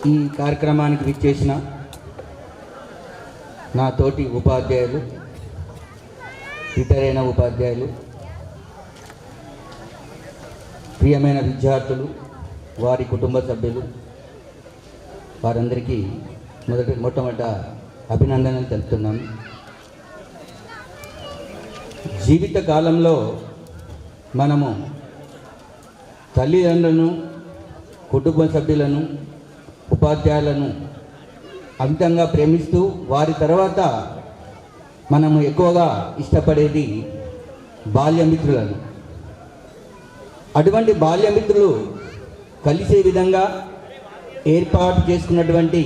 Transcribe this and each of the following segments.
ఈ కార్యక్రమానికి విచ్చేసిన నా తోటి ఉపాధ్యాయులు, రిటైర్ అయిన ఉపాధ్యాయులు, ప్రియమైన విద్యార్థులు, వారి కుటుంబ సభ్యులు, వారందరికీ మొట్టమొదట అభినందనలు తెలుపుతున్నాను. జీవిత కాలంలో మనము తల్లిదండ్రులను, కుటుంబ సభ్యులను, ఉపాధ్యాయులను అమితంగా ప్రేమిస్తూ వారి తర్వాత మనము ఎక్కువగా ఇష్టపడేది బాల్యమిత్రులను. అటువంటి బాల్యమిత్రులు కలిసే విధంగా ఏర్పాటు చేసుకున్నటువంటి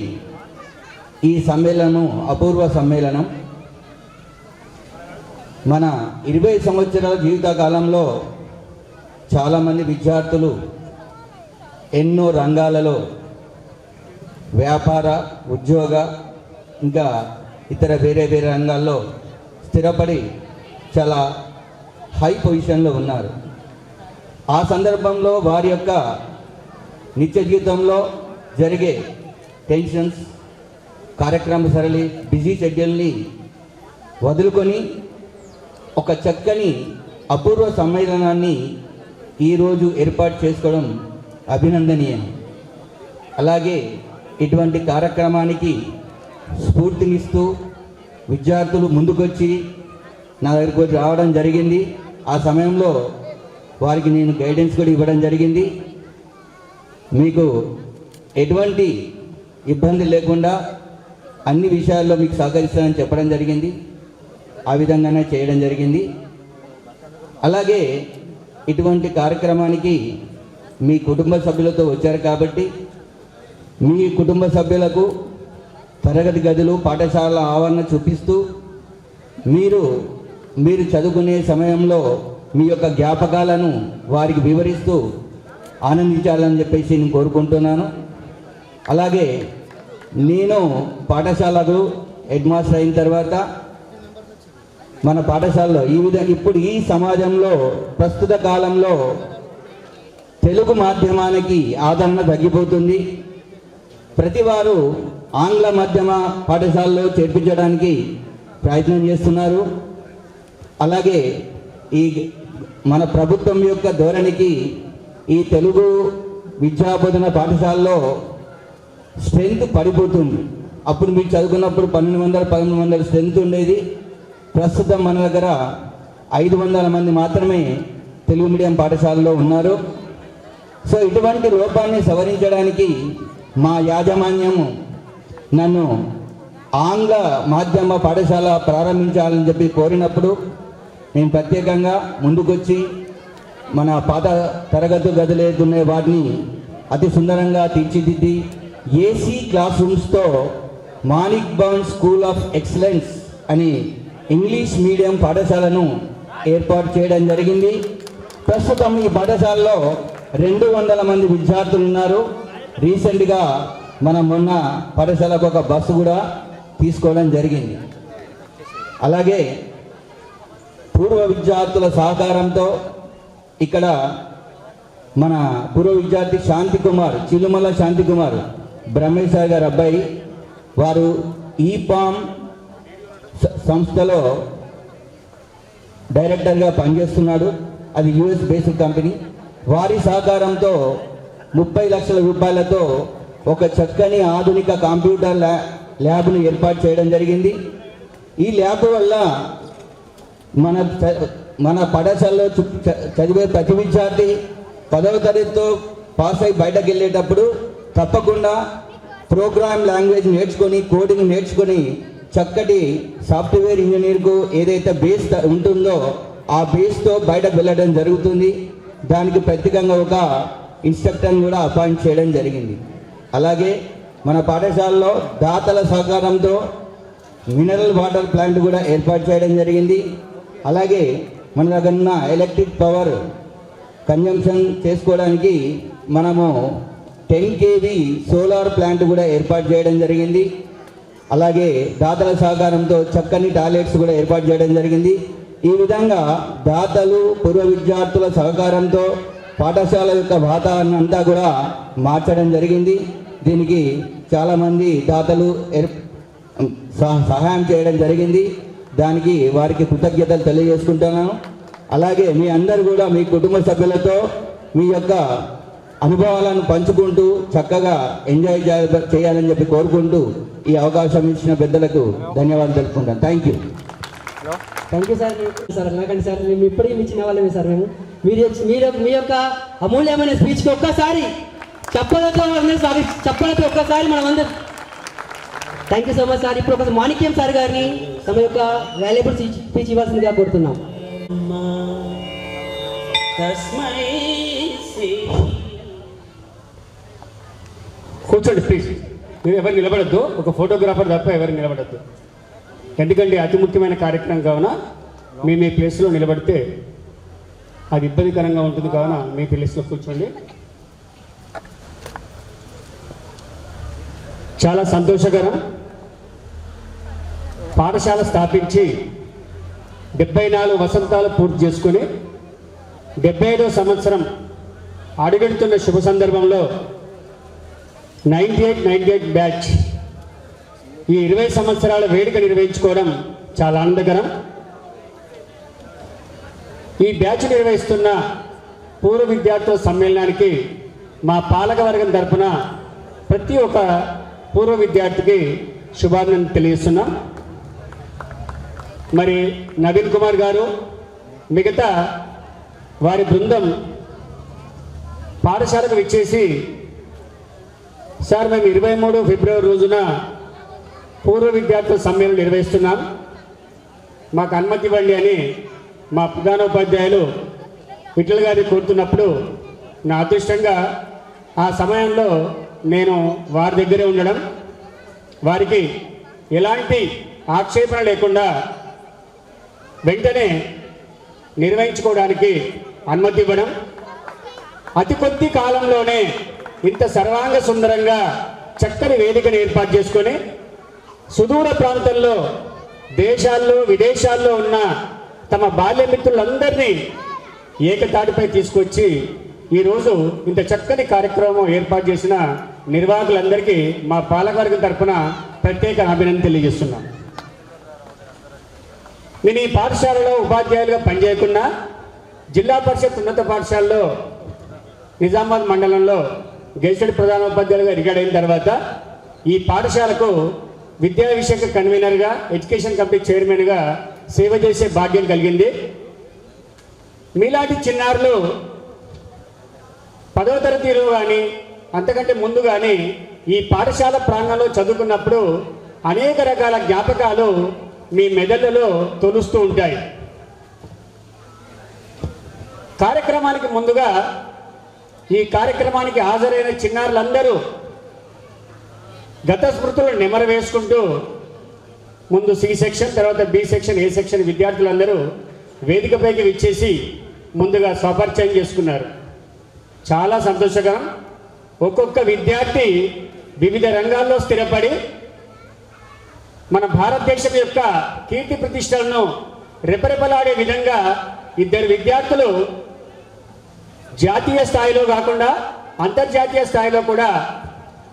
ఈ సమ్మేళనం అపూర్వ సమ్మేళనం మన 20 సంవత్సరాల జీవిత కాలంలో చాలామంది విద్యార్థులు ఎన్నో రంగాలలో వ్యాపార, ఉద్యోగ, ఇంకా ఇతర వేరే రంగాల్లో స్థిరపడి చాలా హై పొజిషన్లో ఉన్నారు. ఆ సందర్భంలో వారి యొక్క నిత్య జీవితంలో జరిగే టెన్షన్స్, కార్యక్రమ సరళి, బిజీ షెడ్యూల్ని వదులుకొని ఒక చక్కని అపూర్వ సమ్మేళనాన్ని ఈరోజు ఏర్పాటు చేసుకోవడం అభినందనీయం. అలాగే ఇటువంటి కార్యక్రమానికి స్ఫూర్తినిస్తూ విద్యార్థులు ముందుకొచ్చి నా దగ్గరికి వచ్చి రావడం జరిగింది. ఆ సమయంలో వారికి నేను గైడెన్స్ కూడా ఇవ్వడం జరిగింది. మీకు ఎటువంటి ఇబ్బంది లేకుండా అన్ని విషయాల్లో మీకు సహకరిస్తానని చెప్పడం జరిగింది. ఆ విధంగానే చేయడం జరిగింది. అలాగే ఇటువంటి కార్యక్రమానికి మీ కుటుంబ సభ్యులతో వచ్చారు కాబట్టి మీ కుటుంబ సభ్యులకు తరగతి గదులు, పాఠశాల ఆవరణ చూపిస్తూ మీరు చదువుకునే సమయంలో మీ యొక్క జ్ఞాపకాలను వారికి వివరిస్తూ ఆనందించాలని చెప్పేసి నేను కోరుకుంటున్నాను. అలాగే నేను పాఠశాలకు హెడ్ మాస్టర్ అయిన తర్వాత మన పాఠశాలలో ఇప్పుడు ఈ సమాజంలో ప్రస్తుత కాలంలో తెలుగు మాధ్యమానికి ఆదరణ తగ్గిపోతుంది. ప్రతి వారు ఆంగ్ల మాధ్యమ పాఠశాలలో చేర్పించడానికి ప్రయత్నం చేస్తున్నారు. అలాగే ఈ మన ప్రభుత్వం యొక్క ధోరణికి ఈ తెలుగు విద్యాబోధన పాఠశాలలో స్ట్రెంత్ పడిపోతుంది. అప్పుడు మీరు చదువుకున్నప్పుడు 1200-1300 స్ట్రెంత్ ఉండేది. ప్రస్తుతం మన దగ్గర 500 మంది మాత్రమే తెలుగు మీడియం పాఠశాలలో ఉన్నారు. సో ఇటువంటి లోపాన్ని సవరించడానికి మా యాజమాన్యము నన్ను ఆంగ్ల మాధ్యమ పాఠశాల ప్రారంభించాలని చెప్పి కోరినప్పుడు నేను ప్రత్యేకంగా ముందుకొచ్చి మన పాత తరగతి గదులు ఏదున్నాయి వాటిని అతి సుందరంగా తీర్చిదిద్ది ఏసీ క్లాస్ రూమ్స్తో మానిక్ బౌన్ స్కూల్ ఆఫ్ ఎక్సలెన్స్ అని ఇంగ్లీష్ మీడియం పాఠశాలను ఏర్పాటు చేయడం జరిగింది. ప్రస్తుతం ఈ పాఠశాలలో 200 మంది విద్యార్థులు ఉన్నారు. రీసెంట్గా మనం మొన్న పాఠశాలకు ఒక బస్సు కూడా తీసుకోవడం జరిగింది. అలాగే పూర్వ విద్యార్థుల సహకారంతో ఇక్కడ మన పూర్వ విద్యార్థి శాంతికుమార్, చిలుమల శాంతికుమార్, బ్రహ్మేశ్వర్ గారి అబ్బాయి, వారు ఈపామ్ సంస్థలో డైరెక్టర్గా పనిచేస్తున్నాడు. అది యుఎస్ బేస్డ్ కంపెనీ. వారి సహకారంతో 30 లక్షల రూపాయలతో ఒక చక్కని ఆధునిక కంప్యూటర్ ల్యాబ్ను ఏర్పాటు చేయడం జరిగింది. ఈ ల్యాబ్ వల్ల మన పాఠశాలలో చదివే ప్రతి విద్యార్థి 10వ తరగతితో పాస్ అయి బయటకు వెళ్ళేటప్పుడు తప్పకుండా ప్రోగ్రామ్ లాంగ్వేజ్ నేర్చుకొని, కోడింగ్ నేర్చుకొని చక్కటి సాఫ్ట్వేర్ ఇంజనీర్కు ఏదైతే బేస్ ఉంటుందో ఆ బేస్తో బయటకు వెళ్ళడం జరుగుతుంది. దానికి ప్రత్యేకంగా ఒక ఇన్స్ట్రక్టర్ని కూడా అపాయింట్ చేయడం జరిగింది. అలాగే మన పాఠశాలలో దాతల సహకారంతో మినరల్ వాటర్ ప్లాంట్ కూడా ఏర్పాటు చేయడం జరిగింది. అలాగే మన దగ్గర ఉన్న ఎలక్ట్రిక్ పవర్ కన్జంప్షన్ చేసుకోవడానికి మనము 10 kV సోలార్ ప్లాంట్ కూడా ఏర్పాటు చేయడం జరిగింది. అలాగే దాతల సహకారంతో చక్కని టాయిలెట్స్ కూడా ఏర్పాటు చేయడం జరిగింది. ఈ విధంగా దాతలు, పూర్వ విద్యార్థుల సహకారంతో పాఠశాల యొక్క వాతావరణం అంతా కూడా మార్చడం జరిగింది. దీనికి చాలామంది దాతలు సహాయం చేయడం జరిగింది. దానికి వారికి కృతజ్ఞతలు తెలియజేసుకుంటున్నాను. అలాగే మీ అందరూ కూడా మీ కుటుంబ సభ్యులతో మీ యొక్క అనుభవాలను పంచుకుంటూ చక్కగా ఎంజాయ్ చేయాలని చెప్పి కోరుకుంటూ ఈ అవకాశం ఇచ్చిన పెద్దలకు ధన్యవాదాలు తెలుపుకుంటాను. Thank you. Thank you sir. Sir నాకండి సార్, మేము ఇప్పటికీ మీ చిన్న వాళ్ళమే సార్. మేము మీరు మీ యొక్క అమూల్యమైన స్పీచ్కి ఒక్కసారి చెప్పలతో ఒక్కసారి మనం అందరం thank you so much sir. ఇప్పుడు ఒక మాణిక్యం సార్ గారిని తమ యొక్క వాల్యుబుల్ స్పీచ్ ఇవ్వాల్సిందిగా కోరుతున్నాం. కూర్చోండి ప్లీజ్. మీరు ఎవరు నిలబడద్దు, ఒక ఫోటోగ్రాఫర్ తప్ప ఎవరు నిలబడద్దు. ఎందుకంటే అతి ముఖ్యమైన కార్యక్రమం కావున మీ ప్లేస్లో నిలబడితే అది ఇబ్బందికరంగా ఉంటుంది. కావున మీ ప్లేస్లో కూర్చోండి. చాలా సంతోషకరం. పాఠశాల స్థాపించి 74 వసంతాలు పూర్తి చేసుకుని 75వ సంవత్సరం అడుగెడుతున్న శుభ సందర్భంలో 98 బ్యాచ్ ఈ 20 సంవత్సరాల వేడుక నిర్వహించుకోవడం చాలా ఆనందకరం. ఈ బ్యాచ్ నిర్వహిస్తున్న పూర్వ విద్యార్థుల సమ్మేళనానికి మా పాలకవర్గం తరఫున ప్రతి ఒక్క పూర్వ విద్యార్థికి శుభాకాంక్షలు తెలియజేస్తున్నాం. మరి నవీన్ కుమార్ గారు మిగతా వారి బృందం పాఠశాలకు విచ్చేసి, సార్ మేము 23 ఫిబ్రవరి రోజున పూర్వ విద్యార్థుల సమ్మేళనం నిర్వహిస్తున్నాం, మాకు అనుమతి ఇవ్వండి అని మా ప్రధానోపాధ్యాయులు విఠల్ గారిని కోరుతున్నప్పుడు నా అదృష్టంగా ఆ సమయంలో నేను వారి దగ్గరే ఉండడం, వారికి ఎలాంటి ఆక్షేపణ లేకుండా వెంటనే నిర్వహించుకోవడానికి అనుమతి ఇవ్వడం, అతి కొద్ది కాలంలోనే ఇంత సర్వాంగ సుందరంగా చక్కని వేదికను ఏర్పాటు చేసుకొని సుదూర ప్రాంతంలో దేశాల్లో విదేశాల్లో ఉన్న తమ బాల్య మిత్రులందరినీ ఏకతాటిపై తీసుకొచ్చి ఈరోజు ఇంత చక్కని కార్యక్రమం ఏర్పాటు చేసిన నిర్వాహకులందరికీ మా పాలకవర్గం తరఫున ప్రత్యేక అభినందన తెలియజేస్తున్నాం. నేను ఈ పాఠశాలలో ఉపాధ్యాయులుగా పనిచేయకుండా జిల్లా పరిషత్ ఉన్నత పాఠశాలలో నిజామాబాద్ మండలంలో గెజిటెడ్ ప్రధానోపాధ్యాయులుగా రిటైర్ అయిన తర్వాత ఈ పాఠశాలకు విద్యా విషయక కన్వీనర్గా, ఎడ్యుకేషన్ కమిటీ చైర్మన్గా సేవ చేసే భాగ్యం కలిగింది. మీలాంటి చిన్నారులు 10వ తరగతిలో కానీ అంతకంటే ముందు కానీ ఈ పాఠశాల ప్రాంగణంలో చదువుకున్నప్పుడు అనేక రకాల జ్ఞాపకాలు మీ మెదళ్ళలో తొలుస్తూ ఉంటాయి. కార్యక్రమానికి ముందుగా ఈ కార్యక్రమానికి హాజరైన చిన్నారులందరూ గత స్మృతులను నెమరు వేసుకుంటూ ముందు సి సెక్షన్, తర్వాత బి సెక్షన్, ఏ సెక్షన్ విద్యార్థులందరూ వేదికపైకి విచ్చేసి ముందుగా స్వపరిచయం చేసుకున్నారు. చాలా సంతోషకరం. ఒక్కొక్క విద్యార్థి వివిధ రంగాల్లో స్థిరపడి మన భారతదేశం యొక్క కీర్తి ప్రతిష్టలను రెపరెపలాడే విధంగా ఇద్దరు విద్యార్థులు జాతీయ స్థాయిలో కాకుండా అంతర్జాతీయ స్థాయిలో కూడా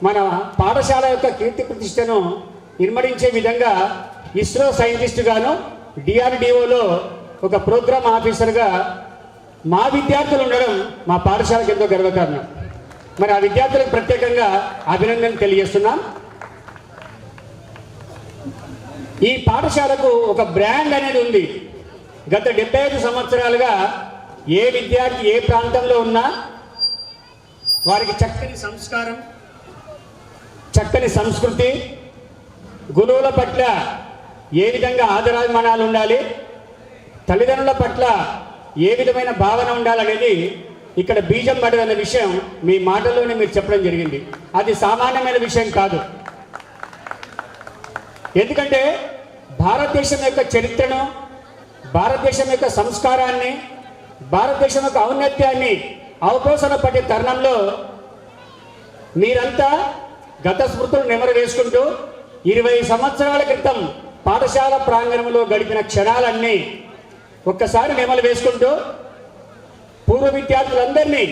మన పాఠశాల యొక్క కీర్తి ప్రతిష్టను నిర్మడించే విధంగా ఇస్రో సైంటిస్టుగాను, డిఆర్డిఓలో ఒక ప్రోగ్రామ్ ఆఫీసర్గా మా విద్యార్థులు ఉండడం మా పాఠశాలకు ఎంతో గర్వకారణం. మరి ఆ విద్యార్థులకు ప్రత్యేకంగా అభినందనలు తెలియజేస్తున్నాం. ఈ పాఠశాలకు ఒక బ్రాండ్ అనేది ఉంది. గత 75 సంవత్సరాలుగా ఏ విద్యార్థి ఏ ప్రాంతంలో ఉన్నా వారికి చక్కని సంస్కారం, చక్కని సంస్కృతి, గురువుల పట్ల ఏ విధంగా ఆదరాభిమానాలు ఉండాలి, తల్లిదండ్రుల పట్ల ఏ విధమైన భావన ఉండాలనేది ఇక్కడ బీజం పడదన్న విషయం మీ మాటల్లోనే మీరు చెప్పడం జరిగింది. అది సామాన్యమైన విషయం కాదు. ఎందుకంటే భారతదేశం యొక్క చరిత్రను, భారతదేశం యొక్క సంస్కారాన్ని, భారతదేశం యొక్క ఔన్నత్యాన్ని అవపోసన పడే తరుణంలో మీరంతా గత స్మృతులు నెమరు వేసుకుంటూ 20 సంవత్సరాల క్రితం పాఠశాల ప్రాంగణంలో గడిపిన క్షణాలన్నీ ఒక్కసారి నెమరు వేసుకుంటూ పూర్వ విద్యార్థులందరినీ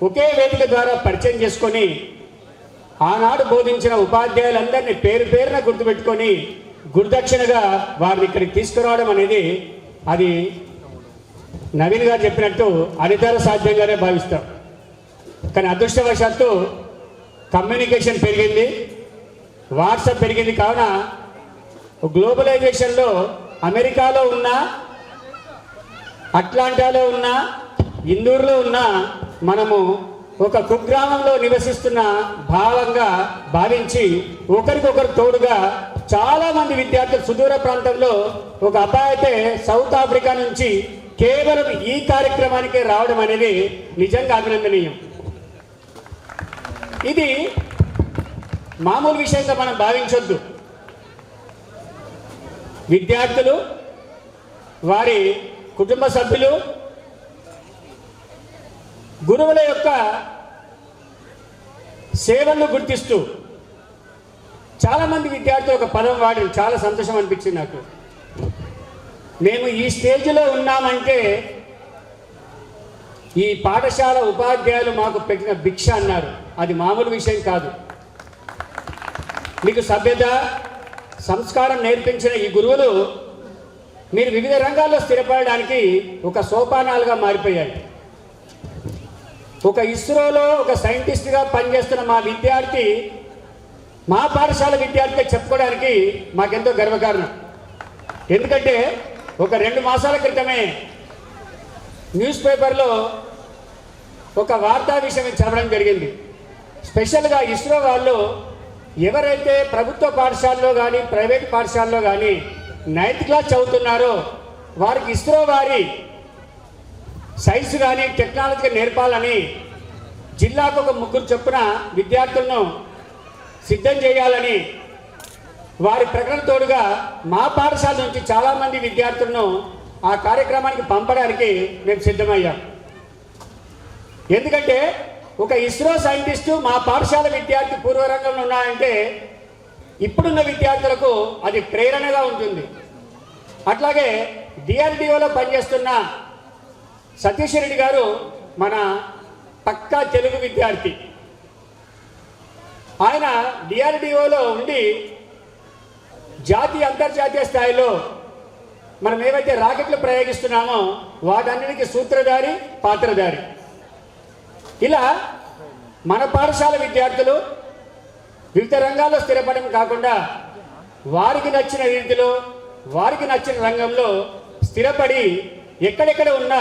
ఒకే వేదిక ద్వారా పరిచయం చేసుకొని ఆనాడు బోధించిన ఉపాధ్యాయులందరినీ పేరు పేరున గుర్తుపెట్టుకొని గురుదక్షిణగా వారిని ఇక్కడికి తీసుకురావడం అనేది అది నవీన్ గారు చెప్పినట్టు అనితర సాధ్యంగానే భావిస్తాం. కానీ అదృష్టవశాత్తు కమ్యూనికేషన్ పెరిగింది, వాట్సాప్ పెరిగింది. కావున గ్లోబలైజేషన్లో అమెరికాలో ఉన్న, అట్లాంటాలో ఉన్న, ఇందూరులో ఉన్న మనము ఒక కుగ్రామంలో నివసిస్తున్న భావంగా భావించి ఒకరికొకరు తోడుగా చాలామంది విద్యార్థులు సుదూర ప్రాంతంలో ఒక అబ్బాయి అయితే సౌత్ ఆఫ్రికా నుంచి కేవలం ఈ కార్యక్రమానికే రావడం అనేది నిజంగా అభినందనీయం. ఇది మామూలు విషయంగా మనం భావించొద్దు. విద్యార్థులు, వారి కుటుంబ సభ్యులు, గురువుల యొక్క సేవలను గుర్తిస్తూ చాలామంది విద్యార్థులు ఒక పదం వాడి చాలా సంతోషం అనిపించింది నాకు. మేము ఈ స్టేజ్లో ఉన్నామంటే ఈ పాఠశాల ఉపాధ్యాయులు మాకు పెట్టిన భిక్ష అన్నారు. అది మామూలు విషయం కాదు. మీకు సభ్యత, సంస్కారం నేర్పించిన ఈ గురువులు మీరు వివిధ రంగాల్లో స్థిరపడడానికి ఒక సోపానాలుగా మారిపోయాయి. ఒక ఇస్రోలో ఒక సైంటిస్ట్గా పనిచేస్తున్న మా విద్యార్థి, మా పాఠశాల విద్యార్థిగా చెప్పుకోవడానికి మాకెంతో గర్వకారణం. ఎందుకంటే ఒక 2 మాసాల క్రితమే న్యూస్ పేపర్లో ఒక వార్తా విషయం చదవడం జరిగింది. స్పెషల్గా ఇస్రో వాళ్ళు ఎవరైతే ప్రభుత్వ పాఠశాలలో కానీ ప్రైవేట్ పాఠశాలలో కానీ 9th క్లాస్ చదువుతున్నారో వారికి ఇస్రో వారి సైన్స్ కానీ టెక్నాలజీ నేర్పాలని జిల్లాకు ఒక 3 చొప్పున విద్యార్థులను సిద్ధం చేయాలని వారి ప్రకటన తోడుగా మా పాఠశాల నుంచి చాలామంది విద్యార్థులను ఆ కార్యక్రమానికి పంపడానికి మేము సిద్ధమయ్యాం. ఎందుకంటే ఒక ఇస్రో సైంటిస్టు మా పాఠశాల విద్యార్థి పూర్వరంగంలో ఉన్నాయంటే ఇప్పుడున్న విద్యార్థులకు అది ప్రేరణగా ఉంటుంది. అట్లాగే డిఆర్డిఓలో పనిచేస్తున్న సతీష్ రెడ్డి గారు మన పక్కా తెలుగు విద్యార్థి. ఆయన డిఆర్డిఓలో ఉండి జాతీయ అంతర్జాతీయ స్థాయిలో మనం ఏవైతే రాకెట్లు ప్రయోగిస్తున్నామో వాటన్నిటికీ సూత్రధారి, పాత్రధారి. ఇలా మన పాఠశాల విద్యార్థులు వివిధ రంగాల్లో స్థిరపడడం కాకుండా వారికి నచ్చిన రీతిలో, వారికి నచ్చిన రంగంలో స్థిరపడి ఎక్కడెక్కడ ఉన్న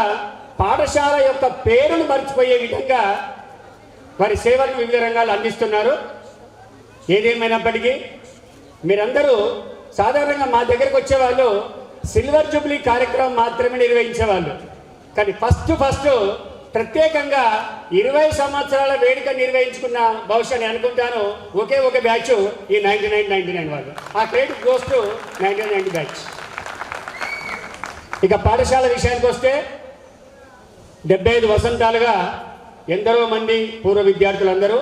పాఠశాల యొక్క పేరును మర్చిపోయే విధంగా వారి సేవలను వివిధ రంగాలు అందిస్తున్నారు. ఏదేమైనప్పటికీ మీరందరూ సాధారణంగా మా దగ్గరకు వచ్చేవాళ్ళు సిల్వర్ జూబ్లీ కార్యక్రమం మాత్రమే నిర్వహించేవాళ్ళు. కానీ ఫస్ట్ ప్రత్యేకంగా 20 సంవత్సరాల వేడుక నిర్వహించుకున్న బహుశా నేను అనుకుంటాను ఒకే ఒక బ్యాచ్ ఈ 99 వాళ్ళు. ఆ క్రెడిట్ గోస్ టు 99 బ్యాచ్. ఇక పాఠశాల విషయానికి వస్తే 75 వసంతాలుగా ఎందరో మంది పూర్వ విద్యార్థులందరూ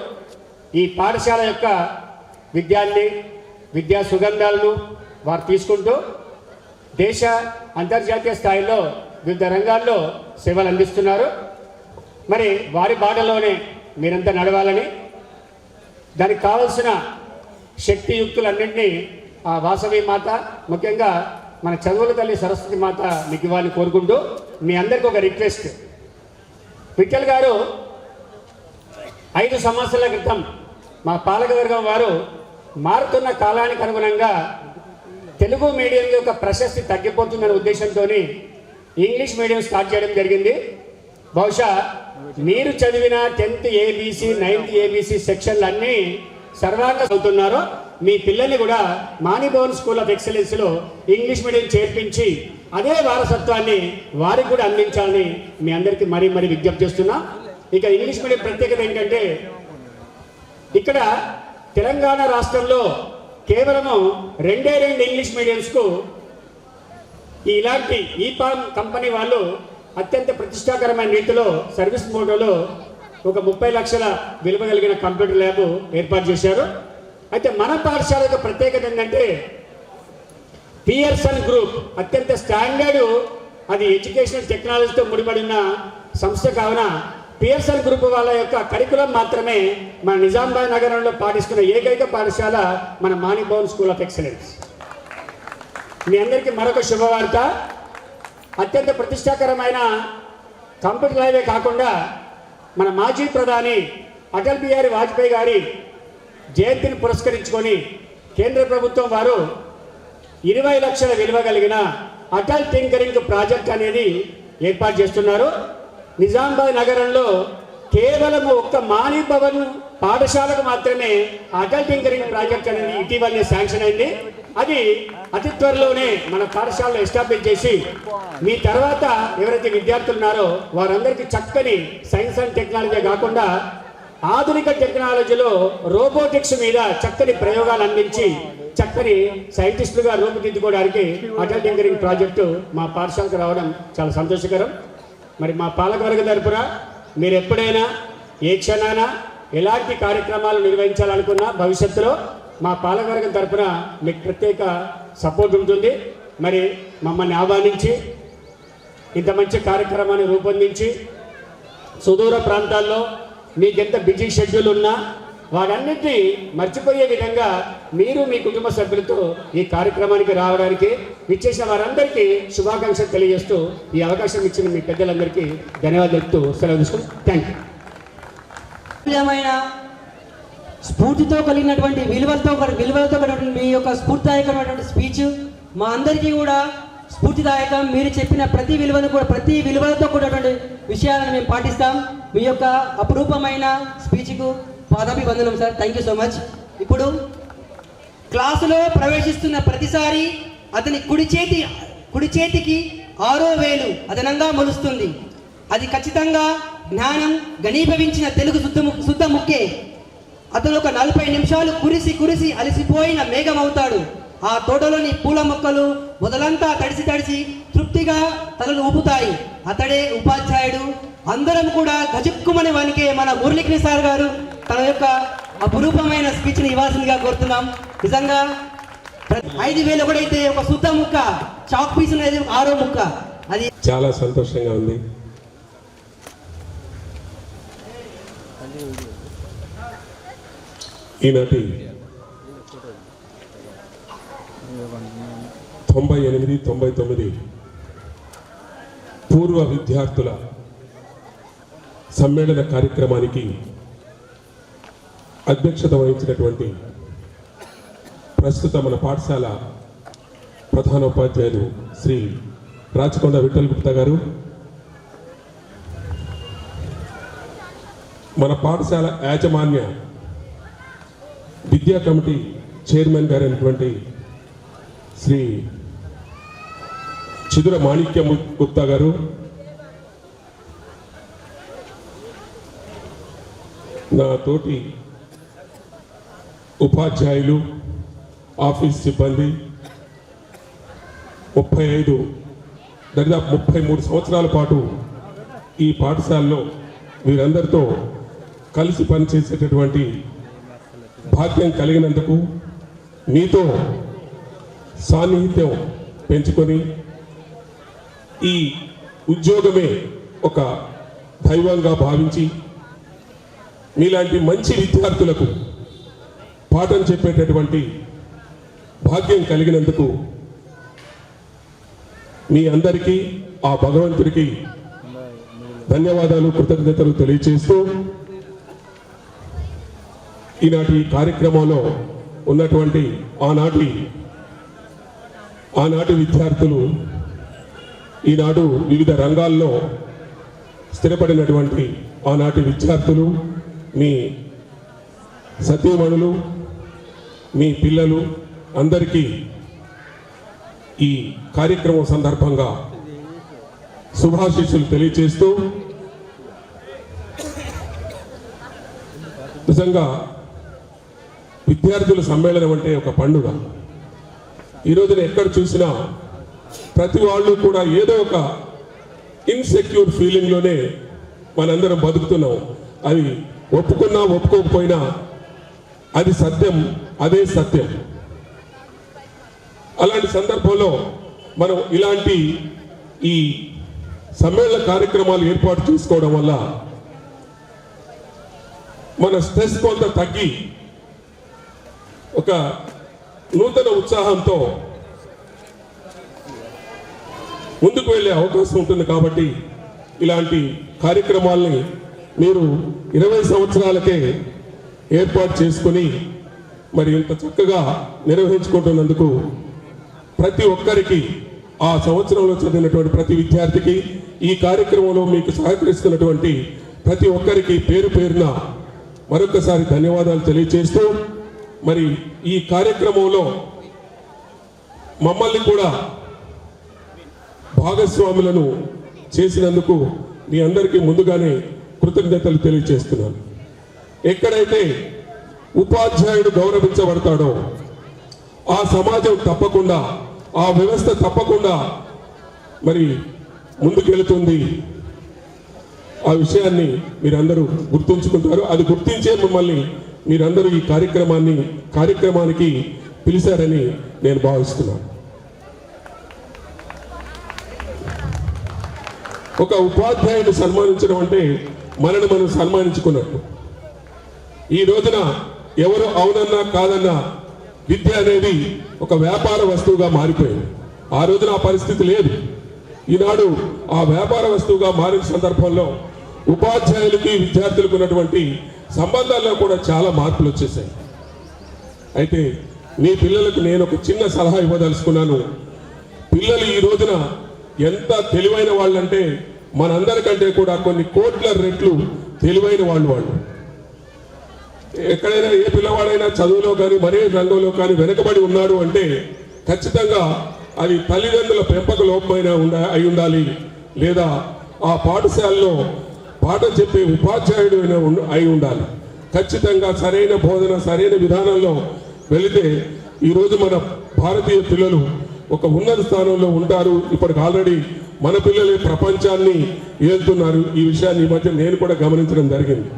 ఈ పాఠశాల యొక్క విద్యా సుగంధాలను వారు తీసుకుంటూ దేశ అంతర్జాతీయ స్థాయిలో వివిధ రంగాల్లో సేవలు అందిస్తున్నారు. మరి వారి బాటలోనే మీరంతా నడవాలని, దానికి కావలసిన శక్తియుక్తులన్నింటినీ ఆ వాసవి మాత, ముఖ్యంగా మన చదువుల తల్లి సరస్వతి మాత మీకు ఇవ్వాలని కోరుకుంటూ మీ అందరికీ ఒక రిక్వెస్ట్. విఠల్ గారు 5 సంవత్సరాల క్రితం మా పాలకవర్గం వారు మారుతున్న కాలానికి అనుగుణంగా తెలుగు మీడియం యొక్క ప్రశస్తి తగ్గిపోతుందనే ఉద్దేశంతో ఇంగ్లీష్ మీడియం స్టార్ట్ చేయడం జరిగింది. బహుశా మీరు చదివిన 10th ABC 9th ABC సెక్షన్లు అన్నీ సర్వాంగ చదువుతున్నారు. మీ పిల్లల్ని కూడా మాణిభవన్ స్కూల్ ఆఫ్ ఎక్సలెన్స్లో ఇంగ్లీష్ మీడియం చేర్పించి అదే వారసత్వాన్ని వారికి కూడా అందించాలని మీ అందరికీ మరీ విజ్ఞప్తి చేస్తున్నాం. ఇక ఇంగ్లీష్ మీడియం ప్రత్యేకత ఏంటంటే ఇక్కడ తెలంగాణ రాష్ట్రంలో కేవలము 2 ఇంగ్లీష్ మీడియంస్కు ఇలాంటి ఈపామ్ కంపెనీ వాళ్ళు అత్యంత ప్రతిష్టాకరమైన రీతిలో సర్వీస్ మోడల్లో ఒక 30 లక్షల విలువ కలిగిన కంప్యూటర్ ల్యాబ్ ఏర్పాటు చేశారు. అయితే మన పాఠశాల యొక్క ప్రత్యేకత ఏంటంటే పియర్సన్ గ్రూప్ అత్యంత స్టాండర్డ్, అది ఎడ్యుకేషనల్ టెక్నాలజీతో ముడిపడిన సంస్థ కావున పిఎస్ఎల్ గ్రూప్ వాళ్ళ యొక్క కరికులం మాత్రమే మన నిజామాబాద్ నగరంలో పాటిస్తున్న ఏకైక పాఠశాల మన మాణిభవన్ స్కూల్ ఆఫ్ ఎక్సలెన్స్. మీ అందరికీ మరొక శుభవార్త. అత్యంత ప్రతిష్టాకరమైన కంప్యూటర్ హైవే కాకుండా మన మాజీ ప్రధాని అటల్ బిహారీ వాజ్పేయి గారి జయంతిని పురస్కరించుకొని కేంద్ర ప్రభుత్వం వారు 20 లక్షల విలువ కలిగిన అటల్ టింకరింగ్ ప్రాజెక్ట్ అనేది ఏర్పాటు చేస్తున్నారు. నిజామాబాద్ నగరంలో కేవలం ఒక్క మాణిభవన్ పాఠశాలకు మాత్రమే అటల్ టింకరింగ్ ప్రాజెక్ట్ అనేది ఇటీవలనే శాంక్షన్ అయింది. అది అతి త్వరలోనే మన పాఠశాలలో ఎస్టాబ్లిష్ చేసి మీ తర్వాత ఎవరైతే విద్యార్థులు ఉన్నారో వారందరికీ చక్కని సైన్స్ అండ్ టెక్నాలజీ కాకుండా ఆధునిక టెక్నాలజీలో రోబోటిక్స్ మీద చక్కని ప్రయోగాలు అందించి చక్కని సైంటిస్టులుగా రూపుదిద్దుకోవడానికి అటల్ టింకరింగ్ ప్రాజెక్టు మా పాఠశాలకు రావడం చాలా సంతోషకరం. మరి మా పాలకవర్గ తరపున మీరు ఎప్పుడైనా ఏ క్షణాన ఎలాంటి కార్యక్రమాలు నిర్వహించాలనుకున్నా భవిష్యత్తులో మా పాలకవర్గం తరపున మీకు ప్రత్యేక సపోర్ట్ ఉంటుంది. మరి మమ్మల్ని ఆహ్వానించి ఇంత మంచి కార్యక్రమాన్ని రూపొందించి సుదూర ప్రాంతాల్లో మీకెంత బిజీ షెడ్యూల్ ఉన్నా వాటన్నిటినీ మర్చిపోయే విధంగా మీరు మీ కుటుంబ సభ్యులతో ఈ కార్యక్రమానికి రావడానికి విచ్చేసిన వారందరికీ శుభాకాంక్షలు తెలియజేస్తూ ఈ అవకాశం ఇచ్చిన మీ పెద్దలందరికీ ధన్యవాదాలు చెప్తూ సెలవు తీసుకుంటాం. Thank you. స్ఫూర్తితో కలిగినటువంటి విలువలతో కలిగినటువంటి మీ యొక్క స్ఫూర్తిదాయకమైనటువంటి స్పీచ్ మా అందరికీ కూడా స్ఫూర్తిదాయకం. మీరు చెప్పిన ప్రతి విలువలతో కూడినటువంటి విషయాలను మేము పాటిస్తాం. మీ యొక్క అపురూపమైన స్పీచ్కు పాదాభివందనం sir. Thank you so much. ఇప్పుడు క్లాసులో ప్రవేశిస్తున్న ప్రతిసారి అతని కుడి చేతికి 6వ వేలు అదనంగా మొలుస్తుంది. అది ఖచ్చితంగా జ్ఞానం ఘనీభవించిన తెలుగు శుద్ధ ముక్కే. అతను ఒక 40 నిమిషాలు కురిసి అలసిపోయిన మేఘం అవుతాడు. ఆ తోటలోని పూల మొక్కలు మొదలంతా తడిసి తృప్తిగా తలలు ఊపుతాయి. అతడే ఉపాధ్యాయుడు. అందరం కూడా గజుక్కుమని వనికే మన మురళీకృష్ణ సార్ గారు తన యొక్క అపురూపమైన స్పీచ్ని ఇవ్వాల్సిందిగా కోరుతున్నాం. నిజంగా 5,000 ఒకటైతే ఒక శుద్ధ ముక్క చాక్ పీస్ అనేది 6వ ముక్క. అది చాలా సంతోషంగా ఉంది. ఈనాటి 98-99 పూర్వ విద్యార్థుల సమ్మేళన కార్యక్రమానికి అధ్యక్షత వహించినటువంటి ప్రస్తుత మన పాఠశాల ప్రధానోపాధ్యాయులు శ్రీ రాచకొండ విఠల్ గుప్తా గారు, మన పాఠశాల యాజమాన్య విద్యా కమిటీ చైర్మన్ గారైనటువంటి శ్రీ చిదుర మాణిక్య గుప్తా గారు, నా తోటి ఉపాధ్యాయులు, ఆఫీస్ సిబ్బంది, 33 సంవత్సరాల పాటు ఈ పాఠశాలలో వీరందరితో కలిసి పనిచేసేటటువంటి భాగ్యం కలిగినందుకు, మీతో సాన్నిహిత్యం పెంచుకొని ఈ ఉద్యోగమే ఒక దైవంగా భావించి మీలాంటి మంచి విద్యార్థులకు పాఠం చెప్పేటటువంటి భాగ్యం కలిగినందుకు మీ అందరికీ ఆ భగవంతుడికి ధన్యవాదాలు, కృతజ్ఞతలు తెలియజేస్తూ ఈనాటి కార్యక్రమంలో ఉన్నటువంటి ఆనాటి విద్యార్థులు, ఈనాడు వివిధ రంగాల్లో స్థిరపడినటువంటి ఆనాటి విద్యార్థులు, మీ సతీమణులు, మీ పిల్లలు అందరికీ ఈ కార్యక్రమం సందర్భంగా శుభాశీస్సులు తెలియజేస్తూ, నిజంగా విద్యార్థుల సమ్మేళనం అంటే ఒక పండుగ. ఈ రోజున ఎక్కడ చూసినా ప్రతి వాళ్ళు కూడా ఏదో ఒక ఇన్సెక్యూర్ ఫీలింగ్లోనే మనందరం బతుకుతున్నాం. అది ఒప్పుకున్నా ఒప్పుకోకపోయినా అది సత్యం, అదే సత్యం. అలాంటి సందర్భంలో మనం ఇలాంటి ఈ సమ్మేళన కార్యక్రమాలు ఏర్పాటు చేసుకోవడం వల్ల మన స్ట్రెస్ కొంత తగ్గి ఒక నూతన ఉత్సాహంతో ముందుకు వెళ్ళే అవకాశం ఉంటుంది. కాబట్టి ఇలాంటి కార్యక్రమాల్ని మీరు 20 సంవత్సరాలకే ఏర్పాటు చేసుకొని మరి ఇంత చక్కగా నిర్వహించుకుంటున్నందుకు ప్రతి ఒక్కరికి, ఆ సంవత్సరంలో చదివినటువంటి ప్రతి విద్యార్థికి, ఈ కార్యక్రమంలో మీకు సహకరిస్తున్నటువంటి ప్రతి ఒక్కరికి పేరు పేరున మరొకసారి ధన్యవాదాలు తెలియజేస్తూ, మరి ఈ కార్యక్రమంలో మమ్మల్ని కూడా భాగస్వాములను చేసినందుకు మీ అందరికీ ముందుగానే కృతజ్ఞతలు తెలియజేస్తున్నాను. ఎక్కడైతే ఉపాధ్యాయుడు గౌరవించబడతాడో ఆ సమాజం తప్పకుండా, ఆ వ్యవస్థ తప్పకుండా మరి ముందుకెళ్తుంది. ఆ విషయాన్ని మీరందరూ గుర్తుంచుకుంటారు. అది గుర్తించే మిమ్మల్ని మీరందరూ ఈ కార్యక్రమానికి పిలిచారని నేను భావిస్తున్నాను. ఒక ఉపాధ్యాయుడు సన్మానించడం అంటే మనని మనం సన్మానించుకున్నట్టు. ఈ రోజున ఎవరు అవునన్నా కాదన్నా విద్య అనేది ఒక వ్యాపార వస్తువుగా మారిపోయింది. ఆ రోజున ఆ పరిస్థితి లేదు. ఈనాడు ఆ వ్యాపార వస్తువుగా మారిన సందర్భంలో ఉపాధ్యాయులకి విద్యార్థులకు ఉన్నటువంటి సంబంధాల్లో కూడా చాలా మార్పులు వచ్చేసాయి. అయితే మీ పిల్లలకు నేను ఒక చిన్న సలహా ఇవ్వదలుచుకున్నాను. పిల్లలు ఈ రోజున ఎంత తెలివైన వాళ్ళంటే మనందరికంటే కూడా కొన్ని కోట్ల రెట్లు తెలివైన వాళ్ళు. ఎక్కడైనా ఏ పిల్లవాడైనా చదువులో కానీ మరే రంగంలో కానీ వెనకబడి ఉన్నాడు అంటే ఖచ్చితంగా అది తల్లిదండ్రుల పెంపక లోపమైన అయి ఉండాలి, లేదా ఆ పాఠశాలలో పాఠం చెప్పే ఉపాధ్యాయుడు అయి ఉండాలి. ఖచ్చితంగా సరైన బోధన, సరైన విధానంలో వెళితే ఈరోజు మన భారతీయ పిల్లలు ఒక ఉన్నత స్థానంలో ఉంటారు. ఇప్పటికి ఆల్రెడీ మన పిల్లలే ప్రపంచాన్ని ఏలుతున్నారు. ఈ విషయాన్ని ఈ మధ్య నేను కూడా గమనించడం జరిగింది.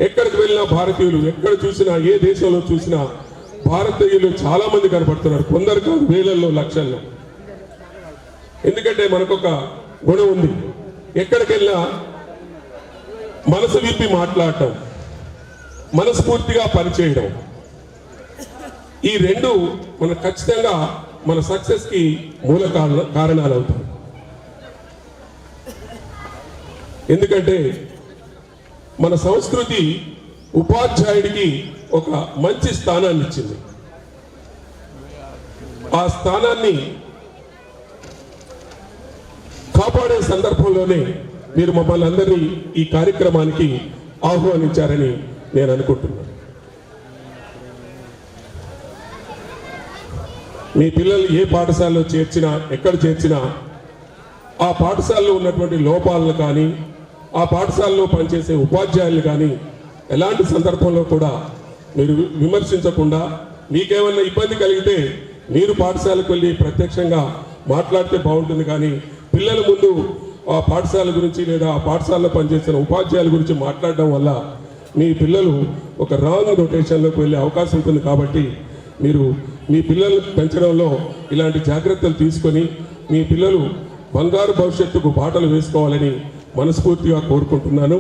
ఎక్కడికి వెళ్ళినా భారతీయులు, ఎక్కడ చూసినా, ఏ దేశంలో చూసినా భారతీయులు చాలా మంది కనపడుతున్నారు. కొందరు కాదు, వేలల్లో, లక్షల్లో. ఎందుకంటే మనకొక గుణం ఉంది, ఎక్కడికి వెళ్ళినా మనసు విప్పి మాట్లాడటం, మనస్ఫూర్తిగా పనిచేయడం. ఈ రెండు మన ఖచ్చితంగా మన సక్సెస్కి మూల కారణాలు అవుతాయి. ఎందుకంటే మన సంస్కృతి ఉపాధ్యాయుడికి ఒక మంచి స్థానాన్ని ఇచ్చింది. ఆ స్థానాన్ని కాపాడే సందర్భంలోనే మీరు మమ్మల్ని అందరినీ ఈ కార్యక్రమానికి ఆహ్వానించారని నేను అనుకుంటున్నాను. మీ పిల్లలు ఏ పాఠశాలలో చేర్చినా, ఎక్కడ చేర్చినా ఆ పాఠశాలలో ఉన్నటువంటి లోపాలను కానీ, ఆ పాఠశాలలో పనిచేసే ఉపాధ్యాయులు కానీ ఎలాంటి సందర్భంలో కూడా మీరు విమర్శించకుండా, మీకేమన్నా ఇబ్బంది కలిగితే మీరు పాఠశాలకు వెళ్ళి ప్రత్యక్షంగా మాట్లాడితే బాగుంటుంది. కానీ పిల్లల ముందు ఆ పాఠశాల గురించి లేదా ఆ పాఠశాలలో పనిచేసిన ఉపాధ్యాయుల గురించి మాట్లాడడం వల్ల మీ పిల్లలు ఒక రాంగ్ రొటేషన్లోకి వెళ్ళే అవకాశం ఉంటుంది. కాబట్టి మీరు మీ పిల్లలు పెంచడంలో ఇలాంటి జాగ్రత్తలు తీసుకొని మీ పిల్లలు బంగారు భవిష్యత్తుకు బాటలు వేసుకోవాలని మనస్ఫూర్తిగా కోరుకుంటున్నాను.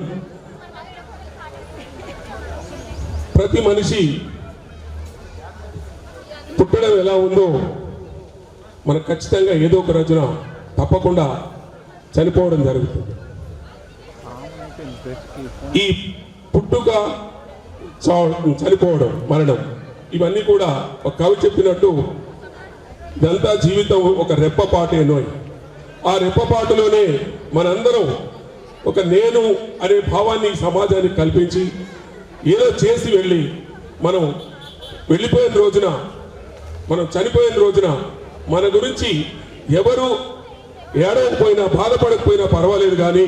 ప్రతి మనిషి పుట్టడం ఎలా ఉందో మనకు ఖచ్చితంగా ఏదో ఒక రోజున తప్పకుండా చనిపోవడం జరుగుతుంది. ఈ పుట్టుక, చనిపోవడం, మరణం ఇవన్నీ కూడా ఒక కవి చెప్పినట్టు ఇదంతా జీవితం ఒక రెప్పపాటేనో. ఆ రెప్పపాటులోనే మనందరం ఒక నేను అనే భావాన్ని సమాజానికి కల్పించి ఏదో చేసి వెళ్ళి మనం వెళ్ళిపోయిన రోజున, మనం చనిపోయిన రోజున మన గురించి ఎవరు ఏడవకపోయినా, బాధపడకపోయినా పర్వాలేదు, కానీ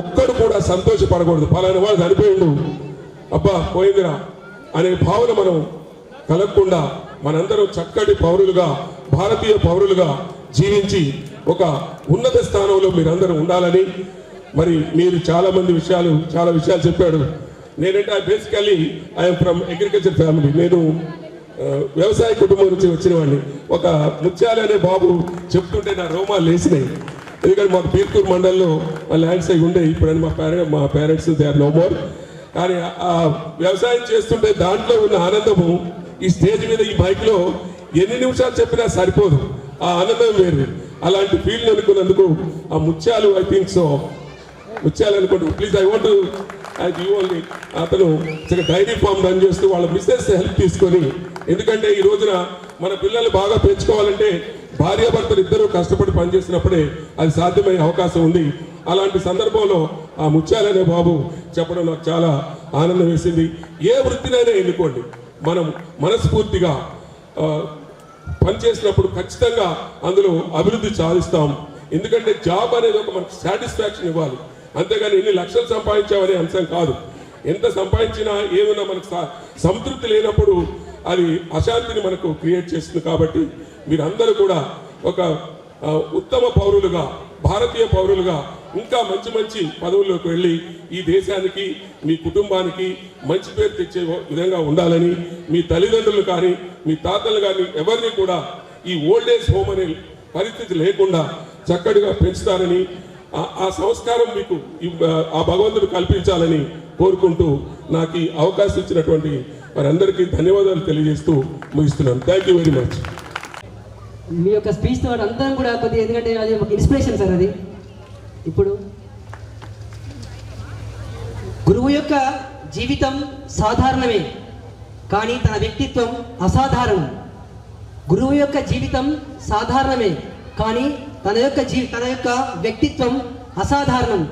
ఒక్కడు కూడా సంతోషపడకూడదు. పలానా వాడు చనిపోయిండు, అబ్బా పోయిందిరా అనే భావన మనం కలగకుండా మనందరం చక్కటి పౌరులుగా, భారతీయ పౌరులుగా జీవించి ఒక ఉన్నత స్థానంలో మీరందరూ ఉండాలని. మరి మీరు చాలా విషయాలు చెప్పాడు. నేనంటే basically I'm from agriculture family. నేను వ్యవసాయ కుటుంబం నుంచి వచ్చిన వాడిని. ఒక ముత్యాలు అనే బాబు చెప్తుంటే నా రోమాలు లేసినాయి. ఎందుకంటే మాకు పీర్కూరు మండలంలో ల్యాండ్స్ అవి ఉండే ఇప్పుడని మా parents they are no more. కానీ ఆ వ్యవసాయం చేస్తుంటే దాంట్లో ఉన్న ఆనందము ఈ స్టేజ్ మీద ఈ మైక్లో ఎన్ని నిమిషాలు చెప్పినా సరిపోదు, ఆ ఆనందం వేరు. అలాంటి ఫీల్డ్ అనుకున్నందుకు ఆ ముత్యాలు ఐ థింక్ సో ముత్యాలు అనుకుంటూ ప్లీజ్ ఐ వాంట్ ఓన్లీ అతను డైరీ ఫామ్ రన్ చేస్తూ వాళ్ళ మిస్సెస్ హెల్ప్ తీసుకొని, ఎందుకంటే ఈ రోజున మన పిల్లలు బాగా పెంచుకోవాలంటే భార్యాభర్తలు ఇద్దరు కష్టపడి పనిచేసినప్పుడే అది సాధ్యమయ్యే అవకాశం ఉంది. అలాంటి సందర్భంలో ఆ ముత్యాలనే బాబు చెప్పడం నాకు చాలా ఆనందం వేసింది. ఏ వృత్తినైనా ఎన్నుకోండి, మనం మనస్ఫూర్తిగా పనిచేసినప్పుడు ఖచ్చితంగా అందులో అభివృద్ధి సాధిస్తాం. ఎందుకంటే జాబ్ అనేది ఒక మనకు సాటిస్ఫాక్షన్ ఇవ్వాలి, అంతేగాని ఎన్ని లక్షలు సంపాదించామనే అంశం కాదు. ఎంత సంపాదించినా ఏమైనా మనకు సంతృప్తి లేనప్పుడు అది అశాంతిని మనకు క్రియేట్ చేస్తుంది. కాబట్టి మీరందరూ కూడా ఒక ఉత్తమ పౌరులుగా, భారతీయ పౌరులుగా ఇంకా మంచి మంచి పదవుల్లోకి వెళ్ళి ఈ దేశానికి, మీ కుటుంబానికి మంచి పేరు తెచ్చే విధంగా ఉండాలని, మీ తల్లిదండ్రులు కానీ మీ తాతలు కానీ ఎవరిని కూడా ఈ ఓల్డ్ ఏజ్ హోమ్ అనే పరిస్థితి లేకుండా చక్కటిగా పెంచుతారని, ఆ సంస్కారం మీకు ఆ భగవంతుడు కల్పించాలని కోరుకుంటూ నాకు ఈ అవకాశం ఇచ్చినటువంటి వారందరికీ ధన్యవాదాలు తెలియజేస్తూ ముగిస్తున్నాను. Thank you very much. మీ యొక్క స్పీచ్ తో అందరం కూడా కొద్దిగా, ఎందుకంటే అది ఒక ఇన్స్పిరేషన్ సార్. అది ఇప్పుడు గురువు యొక్క జీవితం సాధారణమే కానీ తన వ్యక్తిత్వం అసాధారణం. గురువు యొక్క జీవితం సాధారణమే కానీ తన యొక్క వ్యక్తిత్వం అసాధారణం.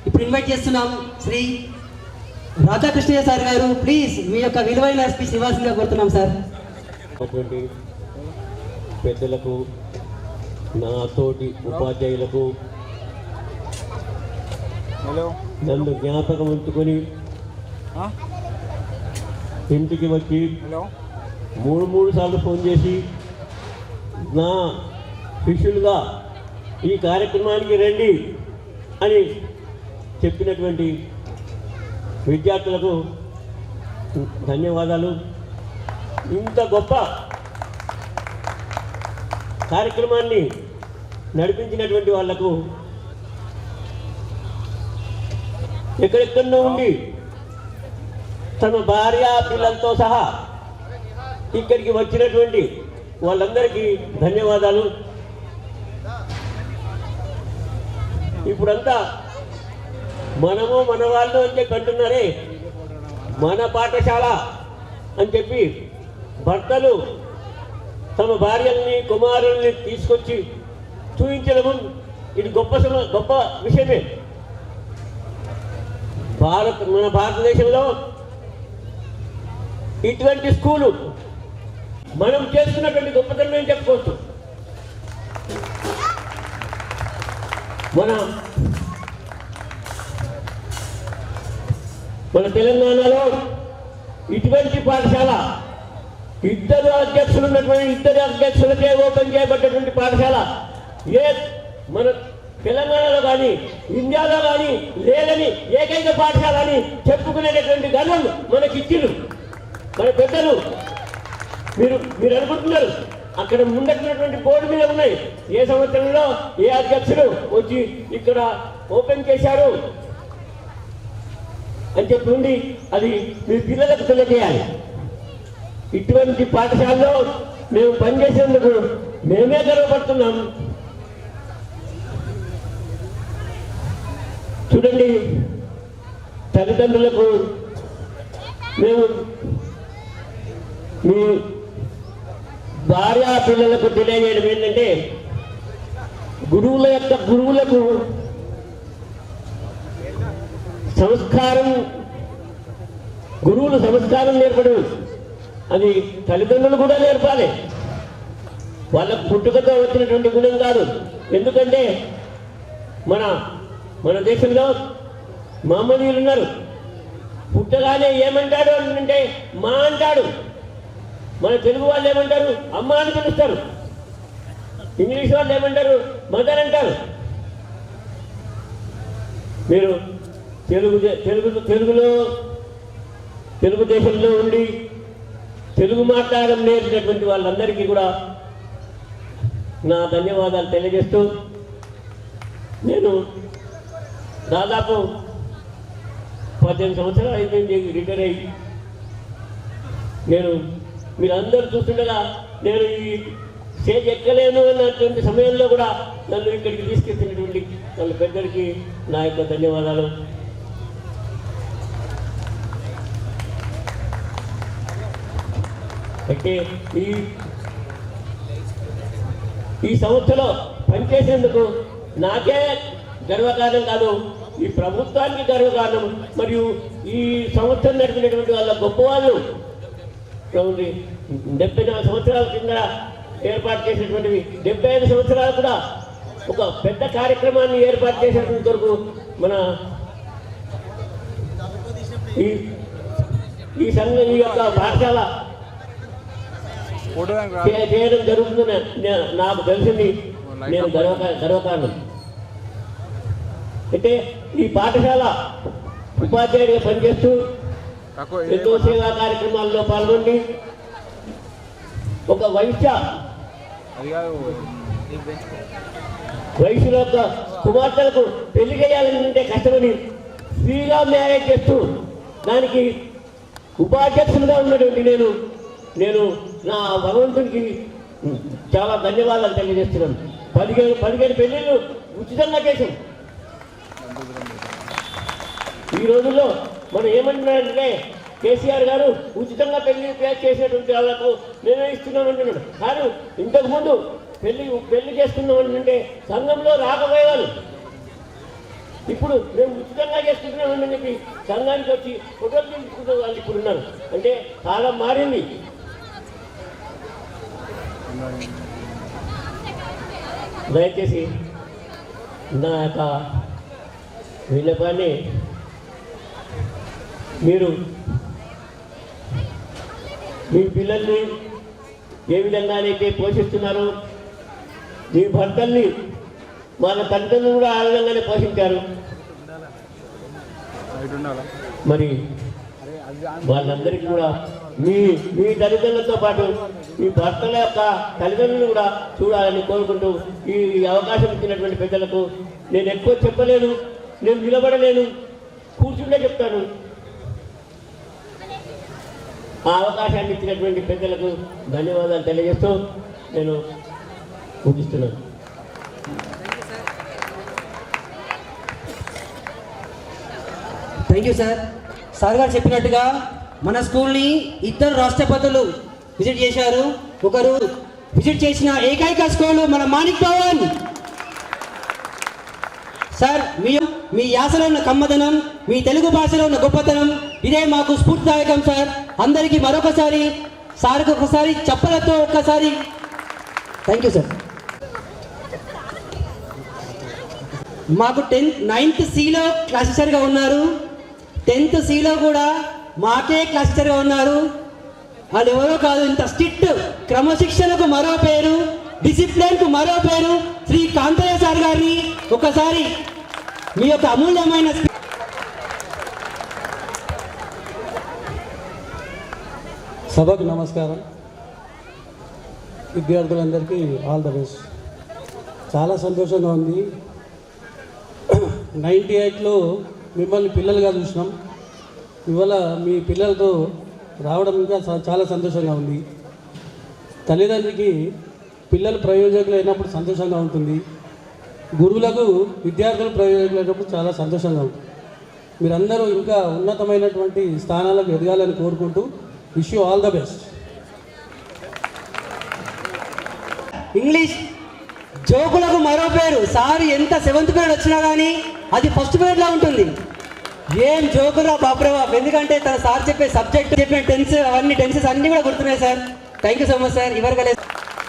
ఇప్పుడు ఇన్వైట్ చేస్తున్నాం శ్రీ రాధాకృష్ణయ్య సార్ గారు, ప్లీజ్ మీ యొక్క విలువైన స్పీచ్ ఇవ్వాల్సిందిగా కోరుతున్నాం సార్. పెద్దలకు, నా తోటి ఉపాధ్యాయులకు, నన్ను జ్ఞాపకం ఉంచుకొని ఇంటికి వచ్చి 3 సార్లు ఫోన్ చేసి నా శిష్యులుగా ఈ కార్యక్రమానికి రండి అని చెప్పినటువంటి విద్యార్థులకు ధన్యవాదాలు. ఇంత గొప్ప కార్యక్రమాన్ని నడిపించినటువంటి వాళ్లకు, ఎక్కడెక్కడో ఉండి తమ భార్య పిల్లలతో సహా ఇక్కడికి వచ్చినటువంటి వాళ్ళందరికీ ధన్యవాదాలు. ఇప్పుడంతా మనము మన వాళ్ళు అని చెప్పి అంటున్నారే, మన పాఠశాల అని చెప్పి భర్తలు తమ భార్యల్ని, కుమారుల్ని తీసుకొచ్చి చూపించడము ఇది గొప్ప విషయమే. మన భారతదేశంలో ఇటువంటి స్కూలు మనం చేస్తున్నటువంటి గొప్పతనం ఏం చెప్పుకోవచ్చు. మన తెలంగాణలో ఇటువంటి పాఠశాల, ఇద్దరు అధ్యక్షులచే ఓపెన్ చేయబడ్డటువంటి పాఠశాల మన తెలంగాణలో కానీ ఇండియాలో కానీ లేదని ఏకైక పాఠశాల అని చెప్పుకునేటటువంటి గర్వం మనకిచ్చిరు మన పెద్దలు. మీరు అనుకుంటున్నారు అక్కడ ముందట్టున్నటువంటి బోర్డు మీద ఉన్నాయి ఏ సంవత్సరంలో ఏ అధ్యక్షులు వచ్చి ఇక్కడ ఓపెన్ చేశారు అని చెప్పి ఉండి అది మీ పిల్లలకు తెలియజేయాలి. ఇటువంటి పాఠశాలలో మేము పనిచేసేందుకు మేమే గర్వపడుతున్నాం. చూడండి, తల్లిదండ్రులకు మేము మీ భార్య పిల్లలకు తెలియజేయడం ఏంటంటే, గురువులకు సంస్కారం నేర్పడం అది తల్లిదండ్రులు కూడా నేర్పాలి. వాళ్ళకు పుట్టుకతో వచ్చినటువంటి గుణం కాదు. ఎందుకంటే మన దేశంలో మామూలులు ఉన్నారు, పుట్టగానే ఏమంటాడు అంటే మా అంటాడు. మన తెలుగు వాళ్ళు ఏమంటారు అమ్మ అని పిలుస్తారు, ఇంగ్లీష్ వాళ్ళు ఏమంటారు మదర్ అంటారు. మీరు తెలుగుదేశంలో ఉండి తెలుగు మాట్లాడడం నేర్చినటువంటి వాళ్ళందరికీ కూడా నా ధన్యవాదాలు తెలియజేస్తూ నేను దాదాపు 18 సంవత్సరాలు అయిపోయింది రిటైర్ అయ్యి. నేను మీరందరూ చూస్తుండగా నేను ఈ స్టేజ్ ఎక్కలేను అన్నటువంటి సమయంలో కూడా నన్ను ఇక్కడికి తీసుకెళ్తున్నటువంటి వాళ్ళ పెద్దలకి నా యొక్క ధన్యవాదాలు. అయితే ఈ సంస్థలో పనిచేసేందుకు నాకే గర్వకారణం కాదు, ఈ ప్రభుత్వానికి గర్వకారణం. మరియు ఈ సంస్థను నడిపినటువంటి వాళ్ళ గొప్ప వాళ్ళు 74 సంవత్సరాల కింద ఏర్పాటు చేసినటువంటివి 75 సంవత్సరాలు కూడా ఒక పెద్ద కార్యక్రమాన్ని ఏర్పాటు చేసినటువంటి వరకు మన ఈ సంఘం ఈ యొక్క పాఠశాల చేయడం జరుగుతుందని నాకు తెలిసింది. నేను గర్వకారణం. అయితే ఈ పాఠశాల ఉపాధ్యాయుడిగా పనిచేస్తూ ఎన్నో సేవా కార్యక్రమాల్లో పాల్గొండి ఒక వయసులో ఒక కుమార్తెలకు పెళ్లి చేయాలంటే కష్టమని ఫ్రీగా మ్యారేజ్ చేస్తూ దానికి ఉపాధ్యక్షులుగా ఉన్నటువంటి నేను నా భగవంతుడికి చాలా ధన్యవాదాలు తెలియజేస్తున్నాను. 15 పెళ్లిళ్ళు ఉచితంగా చేశాం. ఈ రోజుల్లో మనం ఏమంటున్నారంటే కేసీఆర్ గారు ఉచితంగా పెళ్లి చేసేటువంటి వాళ్ళకు మేమే ఇస్తున్నామంటున్నాడు. కానీ ఇంతకుముందు పెళ్లి చేసుకున్నామంటే సంఘంలో రాకపోయేవాళ్ళు. ఇప్పుడు మేము ఉచితంగా చేసుకుంటున్నామని చెప్పి సంఘానికి వచ్చి ఫోటోలు తీసుకుంటూ వాళ్ళు ఇప్పుడు ఉన్నారు. అంటే కాలం మారింది. దయచేసి నా యొక్క విన్నపాన్ని మీరు మీ పిల్లల్ని ఏ విధంగా అయితే పోషిస్తున్నారు, మీ భర్తల్ని వాళ్ళ తల్లిదండ్రులు కూడా ఆ విధంగానే పోషించారు. మరి వాళ్ళందరికీ కూడా మీ తల్లిదండ్రులతో పాటు మీ భర్తల యొక్క తల్లిదండ్రులు కూడా చూడాలని కోరుకుంటూ ఈ అవకాశం ఇచ్చినటువంటి పెద్దలకు నేను ఎక్కువ చెప్పలేను, నేను నిలబడలేను, కూర్చుంటే చెప్తాను. ఆ అవకాశాన్ని ఇచ్చినటువంటి పెద్దలకు ధన్యవాదాలు తెలియజేస్తూ నేను ముగిస్తున్నాను. Thank you sir. సార్ గారు చెప్పినట్టుగా మన స్కూల్ని 2 రాష్ట్రపతులు విజిట్ చేశారు. ఒకరు విజిట్ చేసిన ఏకైక స్కూల్ మన మాణిక్ భవన్. సార్ మీ యాసలో ఉన్న కమ్మదనం, మీ తెలుగు భాషలో ఉన్న గొప్పతనం ఇదే మాకు స్ఫూర్తిదాయకం సార్. అందరికీ మరొకసారి సార్కి ఒకసారి చప్పలతో ఒక్కసారి థ్యాంక్ యూ సార్. మాకు 9th Cలో క్లాస్ టీచర్గా ఉన్నారు, 10th Cలో కూడా మాకే క్లాస్ టీచర్గా ఉన్నారు. వాళ్ళు ఎవరో కాదు, ఇంత స్ట్రిక్ట్ క్రమశిక్షణకు మరో పేరు, డిసిప్లిన్కు మరో పేరు శ్రీ కాంతయ్య సార్ గారిని ఒకసారి మీ యొక్క అమూల్యమైన సభకు నమస్కారం. విద్యార్థులందరికీ ఆల్ ద బెస్ట్. చాలా సంతోషంగా ఉంది. 98లో మిమ్మల్ని పిల్లలుగా చూసినాం. ఇవాళ మీ పిల్లలతో రావడం ఇంకా చాలా సంతోషంగా ఉంది. తల్లిదండ్రికి పిల్లలు ప్రయోజకులు అయినప్పుడు సంతోషంగా ఉంటుంది, గురువులకు విద్యార్థులు ప్రయోజకులు అయినప్పుడు చాలా సంతోషంగా ఉంటుంది. మీరందరూ ఇంకా ఉన్నతమైనటువంటి స్థానాలకు ఎదగాలని కోరుకుంటూ wish you all the best. English జోకులకు మరో పేరు. సార్ ఎంత 7th పీరియడ్ వచ్చినా కానీ అది ఫస్ట్ పీరియడ్లా ఉంటుంది. ఏం జోకురా బాప్రబాబ్, ఎందుకంటే తన సార్ చెప్పే సబ్జెక్ట్ చెప్పిన టెన్సెస్ అన్నీ కూడా గుర్తున్నాయి sir. Thank you so much sir. ఇవరకలే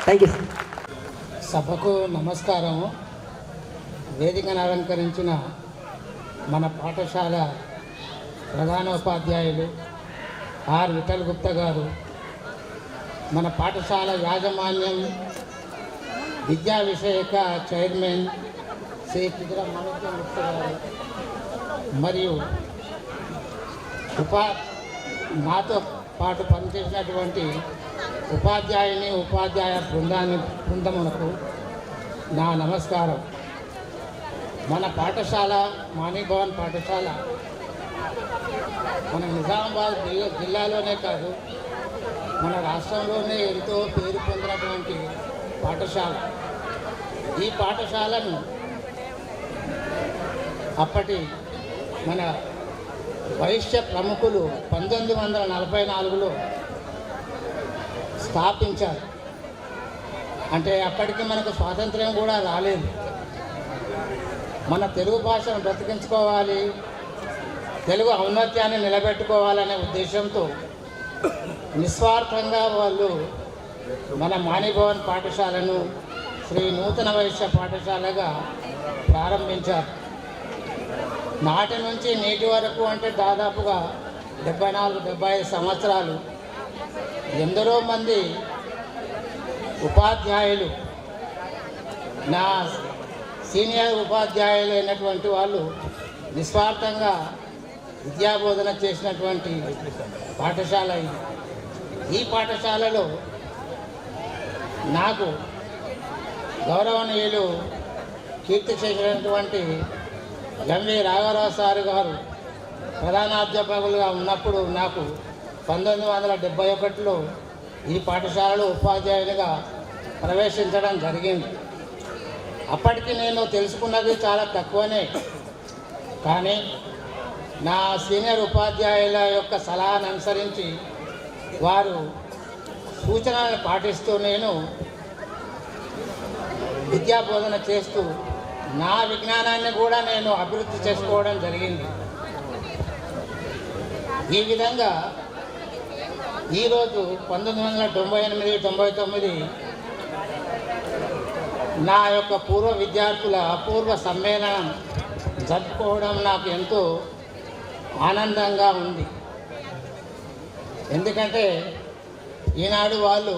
థ్యాంక్ యూ సార్. సభకు నమస్కారము. వేదికను అలంకరించిన మన పాఠశాల ప్రధానోపాధ్యాయులు ఆర్ విఠల్ గుప్తా గారు, మన పాఠశాల యాజమాన్యం విద్యా విషయక చైర్మన్ శ్రీ కిదిర మనోజ్ గుప్తా గారు, మరియు నాతో పాటు పనిచేసినటువంటి ఉపాధ్యాయ బృందమునకు నా నమస్కారం. మన పాఠశాల మాణిభవన్ పాఠశాల మన నిజామాబాద్ జిల్లాలోనే కాదు, మన రాష్ట్రంలోనే ఎంతో పేరు పొందినటువంటి పాఠశాల. ఈ పాఠశాలను అప్పటి మన వైశ్య ప్రముఖులు 1944లో స్థాపించారు. అంటే అప్పటికి మనకు స్వాతంత్ర్యం కూడా రాలేదు. మన తెలుగు భాషను బ్రతికించుకోవాలి, తెలుగు ఔన్నత్యాన్ని నిలబెట్టుకోవాలనే ఉద్దేశంతో నిస్వార్థంగా వాళ్ళు మన మాణిభవన్ పాఠశాలను శ్రీ నూతన వైశ్య పాఠశాలగా ప్రారంభించారు. నాటి నుంచి నేటి వరకు అంటే దాదాపుగా 74-75 సంవత్సరాలు ఎందరో మంది ఉపాధ్యాయులు, నా సీనియర్ ఉపాధ్యాయులు అయినటువంటి వాళ్ళు నిస్వార్థంగా విద్యాబోధన చేసినటువంటి పాఠశాల ఇది. ఈ పాఠశాలలో నాకు గౌరవనీయులు కీర్తి చేసినటువంటి ఎంవి రాఘవరావు సార్ గారు ప్రధానాధ్యాపకులుగా ఉన్నప్పుడు నాకు 1971లో ఈ పాఠశాలలో ఉపాధ్యాయునిగా ప్రవేశించడం జరిగింది. అప్పటికి నేను తెలుసుకున్నది చాలా తక్కువనే, కానీ నా సీనియర్ ఉపాధ్యాయుల యొక్క సలహాను అనుసరించి వారు సూచనలను పాటిస్తూ నేను విద్యాబోధన చేస్తూ నా విజ్ఞానాన్ని కూడా నేను అభివృద్ధి చేసుకోవడం జరిగింది. ఈ విధంగా ఈరోజు 1998-99 నా యొక్క పూర్వ విద్యార్థుల అపూర్వ సమ్మేళనం జరుపుకోవడం నాకు ఎంతో ఆనందంగా ఉంది. ఎందుకంటే ఈనాడు వాళ్ళు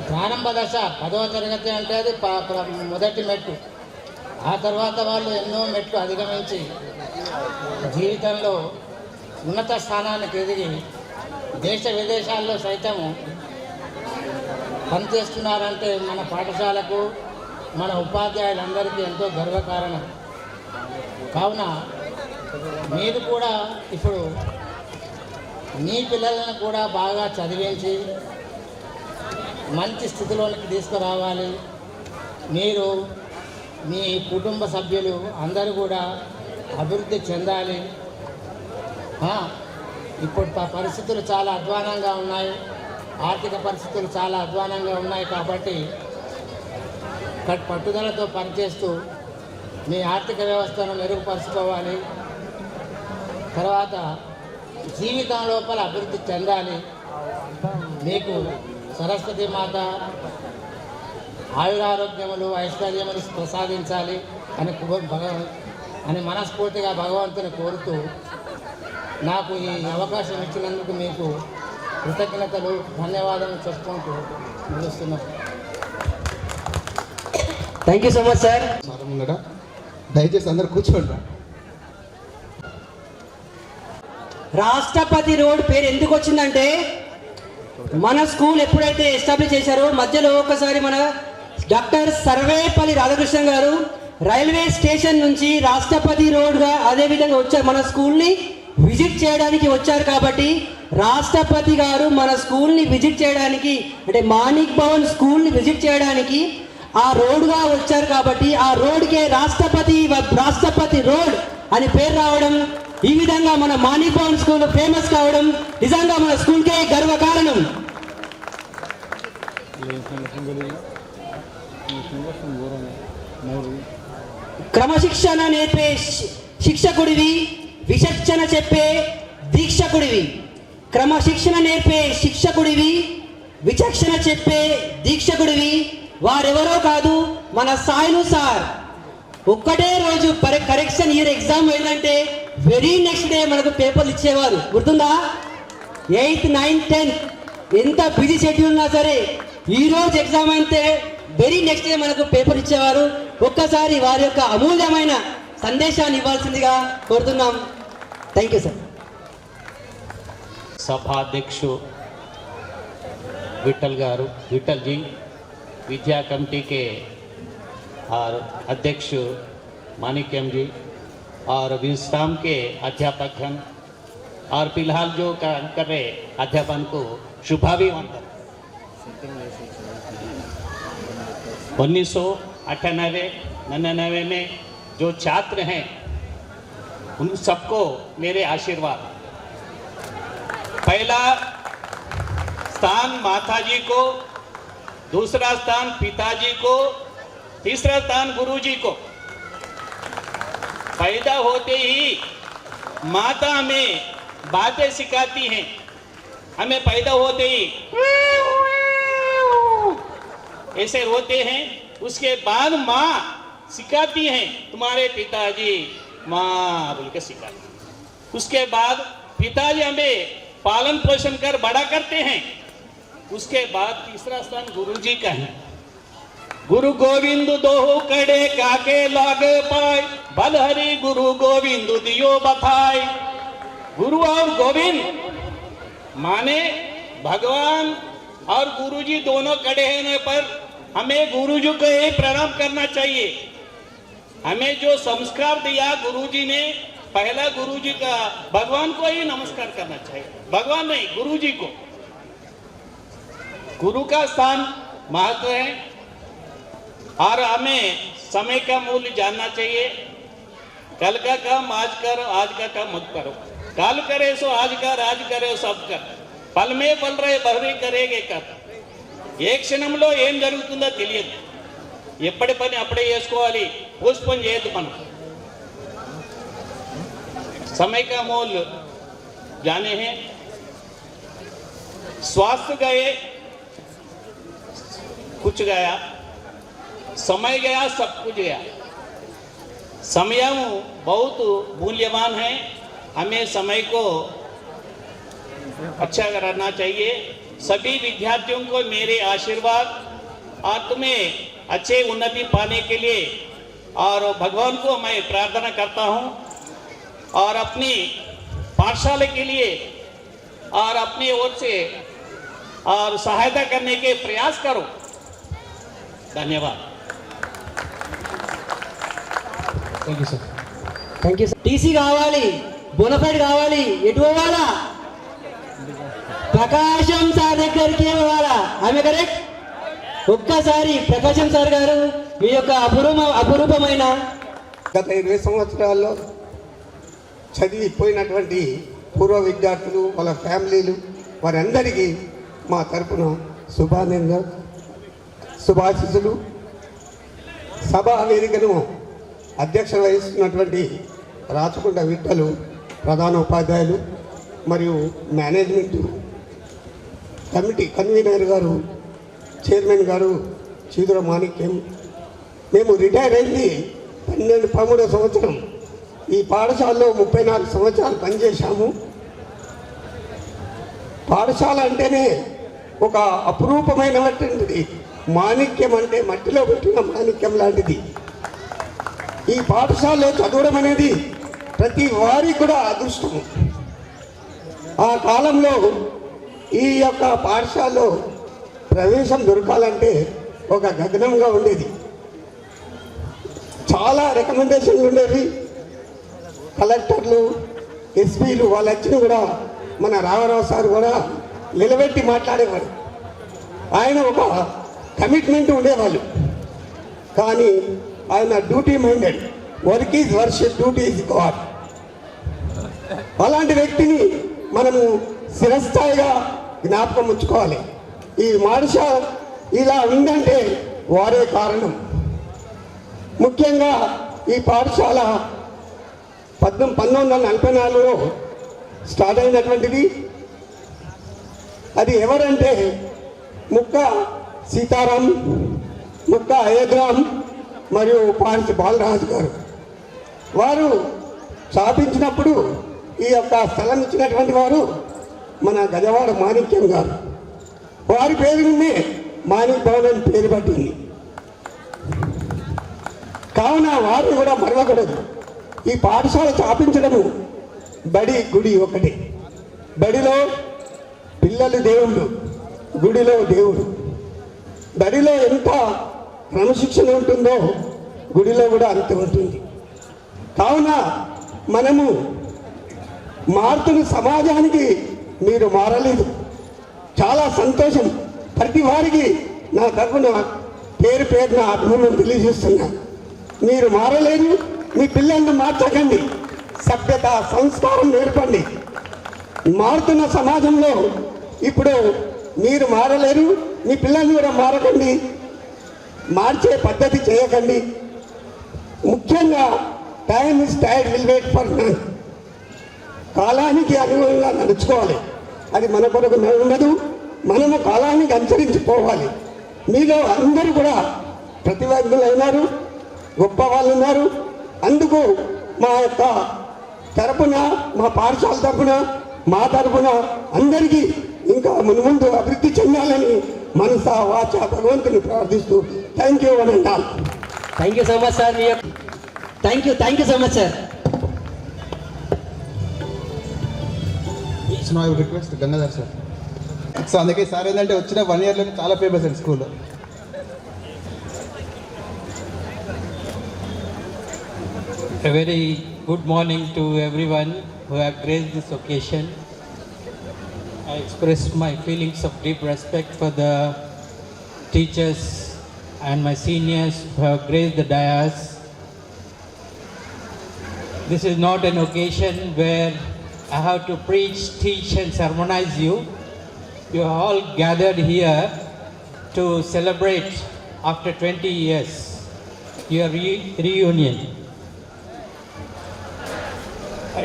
ప్రారంభ దశ 10వ తరగతి అంటే అది మొదటి మెట్టు. ఆ తర్వాత వాళ్ళు ఎన్నో మెట్లు అధిగమించి జీవితంలో ఉన్నత స్థానానికి ఎదిగి దేశ విదేశాల్లో సైతము పనిచేస్తున్నారంటే మన పాఠశాలకు, మన ఉపాధ్యాయులందరికీ ఎంతో గర్వకారణం. కావున మీరు కూడా ఇప్పుడు మీ పిల్లలను కూడా బాగా చదివించి మంచి స్థితిలోనికి తీసుకురావాలి. మీరు మీ కుటుంబ సభ్యులు అందరూ కూడా అభివృద్ధి చెందాలి. ఇప్పుడు పరిస్థితులు చాలా అధ్వానంగా ఉన్నాయి, ఆర్థిక పరిస్థితులు చాలా అధ్వానంగా ఉన్నాయి. కాబట్టి పట్టుదలతో పనిచేస్తూ మీ ఆర్థిక వ్యవస్థను మెరుగుపరుచుకోవాలి. తర్వాత జీవితం లోపల అభివృద్ధి చెందాలి. మీకు సరస్వతి మాత ఆయురారోగ్యములు ఐశ్వర్యములు ప్రసాదించాలి అని మనస్ఫూర్తిగా భగవంతుని కోరుతూ నాకు ఈ అవకాశం ఇచ్చినందుకు మీకు కృతజ్ఞతలు, ధన్యవాదాలు చెప్పుకుంటూ ముగిస్తున్నాను. Thank you so much sir. దయచేసి అందరు కూర్చోండి. రాష్ట్రపతి రోడ్ పేరు ఎందుకు వచ్చిందంటే, మన స్కూల్ ఎప్పుడైతే ఎస్టాబ్లిష్ చేశారో మధ్యలో ఒకసారి మన డాక్టర్ సర్వేపల్లి రాధాకృష్ణ గారు రైల్వే స్టేషన్ నుంచి రాష్ట్రపతి రోడ్గా అదేవిధంగా వచ్చారు, మన స్కూల్ని విజిట్ చేయడానికి వచ్చారు. కాబట్టి రాష్ట్రపతి గారు మన స్కూల్ని విజిట్ చేయడానికి, అంటే మాణిక్ భవన్ స్కూల్ని విజిట్ చేయడానికి ఆ రోడ్గా వచ్చారు. కాబట్టి ఆ రోడ్కే రాష్ట్రపతి రోడ్ అని పేరు రావడం, ఈ విధంగా మన మాణిక్ భవన్ స్కూల్ ఫేమస్ కావడం నిజంగా మన స్కూల్కే గర్వకారణం. క్రమశిక్షణ నేర్పే శిక్షకుడివి, విచక్షణ చెప్పే దీక్షకుడివి. క్రమశిక్షణ నేర్పే శిక్షకుడివి, విచక్షణ చెప్పే దీక్షకుడివి. వారెవరో కాదు, మన సాయిలు సార్. ఒక్కటే రోజు కరెక్షన్ ఇయర్ ఎగ్జామ్ ఏంటంటే వెరీ నెక్స్ట్ డే మనకు పేపర్లు ఇచ్చేవారు, గుర్తుందా? 8th, 9th, 10th ఎంత బిజీ షెడ్యూల్ ఉన్నా సరే ఈరోజు ఎగ్జామ్ అయితే వెరీ నెక్స్ట్ డే మనకు పేపర్ ఇచ్చేవారు. ఒక్కసారి వారి యొక్క అమూల్యమైన సందేశాన్ని ఇవ్వాల్సిందిగా కోరుతున్నాం. Thank you sir. सभाध्यक्षु विठल गारू, विठल जी, विद्या कमिटी के और अध्यक्ष मानिक्यम जी और विश्राम के अध्यापकगण और फिलहाल जो काम कर रहे अध्यापन को शुभाभिवंदन। 1998-99 में जो छात्र हैं उन सबको मेरे आशीर्वाद। पहला स्थान माताजी को, दूसरा स्थान पिताजी को, तीसरा स्थान गुरुजी को। पैदा होते ही माता हमें बातें सिखाती हैं। हमें पैदा होते ही ऐसे होते हैं, उसके बाद माँ सिखाती हैं तुम्हारे पिताजी माँ बोल के सिखाती। उसके बाद पिताजी हमें पालन पोषण कर बड़ा करते हैं। उसके बाद तीसरा स्थान गुरुजी का है। गुरु गोविंद दोहो कड़े काके लागे पाए, बलहरी गुरु गोविंद दियो बथाए। गुरु और गोविंद माने भगवान और गुरुजी दोनों खड़े होने पर हमें गुरुजी को ही प्रणाम करना चाहिए। हमें जो संस्कार दिया गुरुजी ने, पहला गुरुजी का भगवान को ही नमस्कार करना चाहिए, भगवान नहीं गुरुजी को। गुरु का स्थान महत्व है और हमें समय का मूल्य जानना चाहिए। कल का काम आज करो, आज का काम मत करो। कल करे सो आज कर, आज करे सब कर। పల్ మే పల్ రే బహరీ కరేగే కథ. ఏ క్షణంలో ఏం జరుగుతుందో తెలియదు. ఎప్పటి పని అప్పుడే చేసుకోవాలి, పోస్ట్పోన్ చేయొద్దు. మనం समय का मोल जाने हैं. स्वास्थ्य गए कुछ गया, समय गया सब कुछ गया. समय बहुत मूल्यवान है, हमें समय को अच्छा करना चाहिए. सभी विद्यार्थियों को मेरे आशीर्वाद और तुम्हें अच्छे उन्नति पाने के लिए और भगवान को मैं प्रार्थना करता हूँ और अपनी पाठशाला के लिए और अपनी ओर से और सहायता करने के प्रयास करो. धन्यवाद. Thank you sir. Thank you sir. TC కావాలి, బోనఫైడ్ కావాలి, ఎటు పోవాలా? ప్రకాశం సార్ దగ్గరికి పోవాలా? ఆమె కరెక్ట్. ఒక్కసారి ప్రకాశం సార్ గారు మీ యొక్క అపురూపమైన గత 20 సంవత్సరాల్లో చదివిపోయినటువంటి పూర్వ విద్యార్థులు, వాళ్ళ ఫ్యామిలీలు, వారందరికీ మా తరపున శుభాశీస్సులు. సభా వేదికను అధ్యక్షత వహిస్తున్నటువంటి రాచకొండ విట్టలు ప్రధాన ఉపాధ్యాయులు మరియు మేనేజ్మెంట్ కమిటీ కన్వీనర్ గారు, చైర్మన్ గారు చీదుర మాణిక్యం. మేము రిటైర్ అయింది 13వ సంవత్సరం. ఈ పాఠశాలలో 34 సంవత్సరాలు పనిచేశాము. పాఠశాల అంటేనే ఒక అపురూపమైనటువంటిది. మాణిక్యం అంటే మట్టిలో పెట్టిన మాణిక్యం లాంటిది. ఈ పాఠశాలలో చదవడం అనేది ప్రతి వారికి కూడా అదృష్టం. ఆ కాలంలో ఈ యొక్క పాఠశాలలో ప్రవేశం దొరకాలంటే ఒక గగనంగా ఉండేది. చాలా రికమెండేషన్లు ఉండేవి. కలెక్టర్లు, ఎస్పీలు వాళ్ళు వచ్చిన కూడా మన రామారావు సార్ కూడా నిలబెట్టి మాట్లాడేవారు. ఆయన ఒక కమిట్మెంట్ ఉండేవాళ్ళు. కానీ ఆయన duty minded. Work is worship, duty is God. అలాంటి వ్యక్తిని మనము స్థిరస్థాయిగా జ్ఞాపకం ఉంచుకోవాలి. ఈ పాఠశాల ఇలా ఉందంటే వారే కారణం. ముఖ్యంగా ఈ పాఠశాల 1944లో స్టార్ట్ అయినటువంటిది. అది ఎవరంటే ముక్క సీతారాం, ముక్క అయోధ్రామ్ మరియు పార్సి బాలరాజు గారు. వారు స్థాపించినప్పుడు ఈ యొక్క స్థలం ఇచ్చినటువంటి వారు మన గజవాడ మాణిక్యం గారు. వారి పేరు నుండే మాణిక్ భవన్ అని పేరు పట్టింది. కావున వారు కూడా మరవకూడదు. ఈ పాఠశాల స్థాపించడము బడి గుడి ఒకటి. బడిలో పిల్లలు దేవుళ్ళు, గుడిలో దేవుడు. బడిలో ఎంత క్రమశిక్షణ ఉంటుందో గుడిలో కూడా అంతే ఉంటుంది. కావున మనము మారుతున్న సమాజానికి మీరు మారలేదు. చాలా సంతోషం. ప్రతి వారికి నా తరఫున పేరు పేరున అభినందన తెలియజేస్తున్నా. మీరు మారలేరు, మీ పిల్లల్ని మార్చకండి, సభ్యత సంస్కారం నేర్పండి. మారుతున్న సమాజంలో ఇప్పుడు మీరు మారలేరు, మీ పిల్లల్ని కూడా మారకండి, మార్చే పద్ధతి చేయకండి. ముఖ్యంగా time is tide will wait for none. కాలానికి అనుగుణంగా నడుచుకోవాలి. అది మన కొరకు ఉండదు, మనము కాలానికి అనుసరించిపోవాలి. మీలో అందరూ కూడా ప్రతిభావంతులు అయినారు, గొప్ప వాళ్ళు ఉన్నారు. అందుకు మా యొక్క తరపున, మా పాఠశాల తరపున, మా తరపున అందరికీ ఇంకా మున్ముందు అభివృద్ధి చెందాలని మనస వాచ భగవంతుని ప్రార్థిస్తూ thank you one and all. Thank you so much sir. Thank you so much sir. So I would request Gangadhar sir. So అందుకే సార్ ఏంటంటే వచ్చిన 1 yearలో చాలా ఫేమస్ అండి స్కూల్లో. A very good morning to everyone who have graced this occasion. I express my feelings of deep respect for the teachers and my seniors who have graced the dais. This is not an occasion where I have to preach, teach and sermonize you. You are all gathered here to celebrate after 20 years your reunion.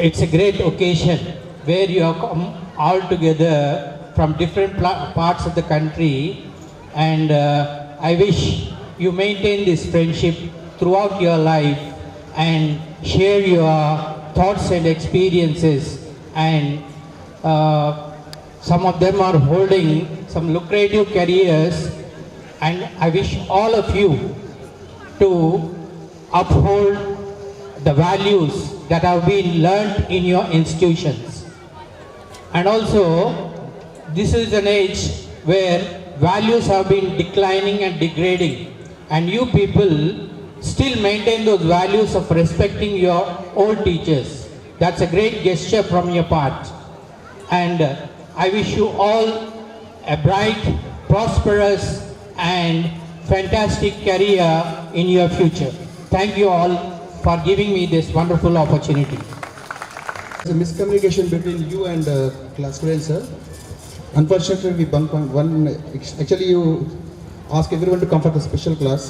It's a great occasion where you have come all together from different parts of the country, and I wish you maintain this friendship throughout your life and share your thoughts and experiences, and some of them are holding some lucrative careers, and I wish all of you to uphold the values that have been learnt in your institutions. And also, this is an age where values have been declining and degrading, and you people still maintain those values of respecting your old teachers. That's a great gesture from your part. And I wish you all a bright, prosperous and fantastic career in your future. Thank you all for giving me this wonderful opportunity. There's a miscommunication between you and class students, sir. Unfortunately, we bunked one. Actually, you asked everyone to come for the special class.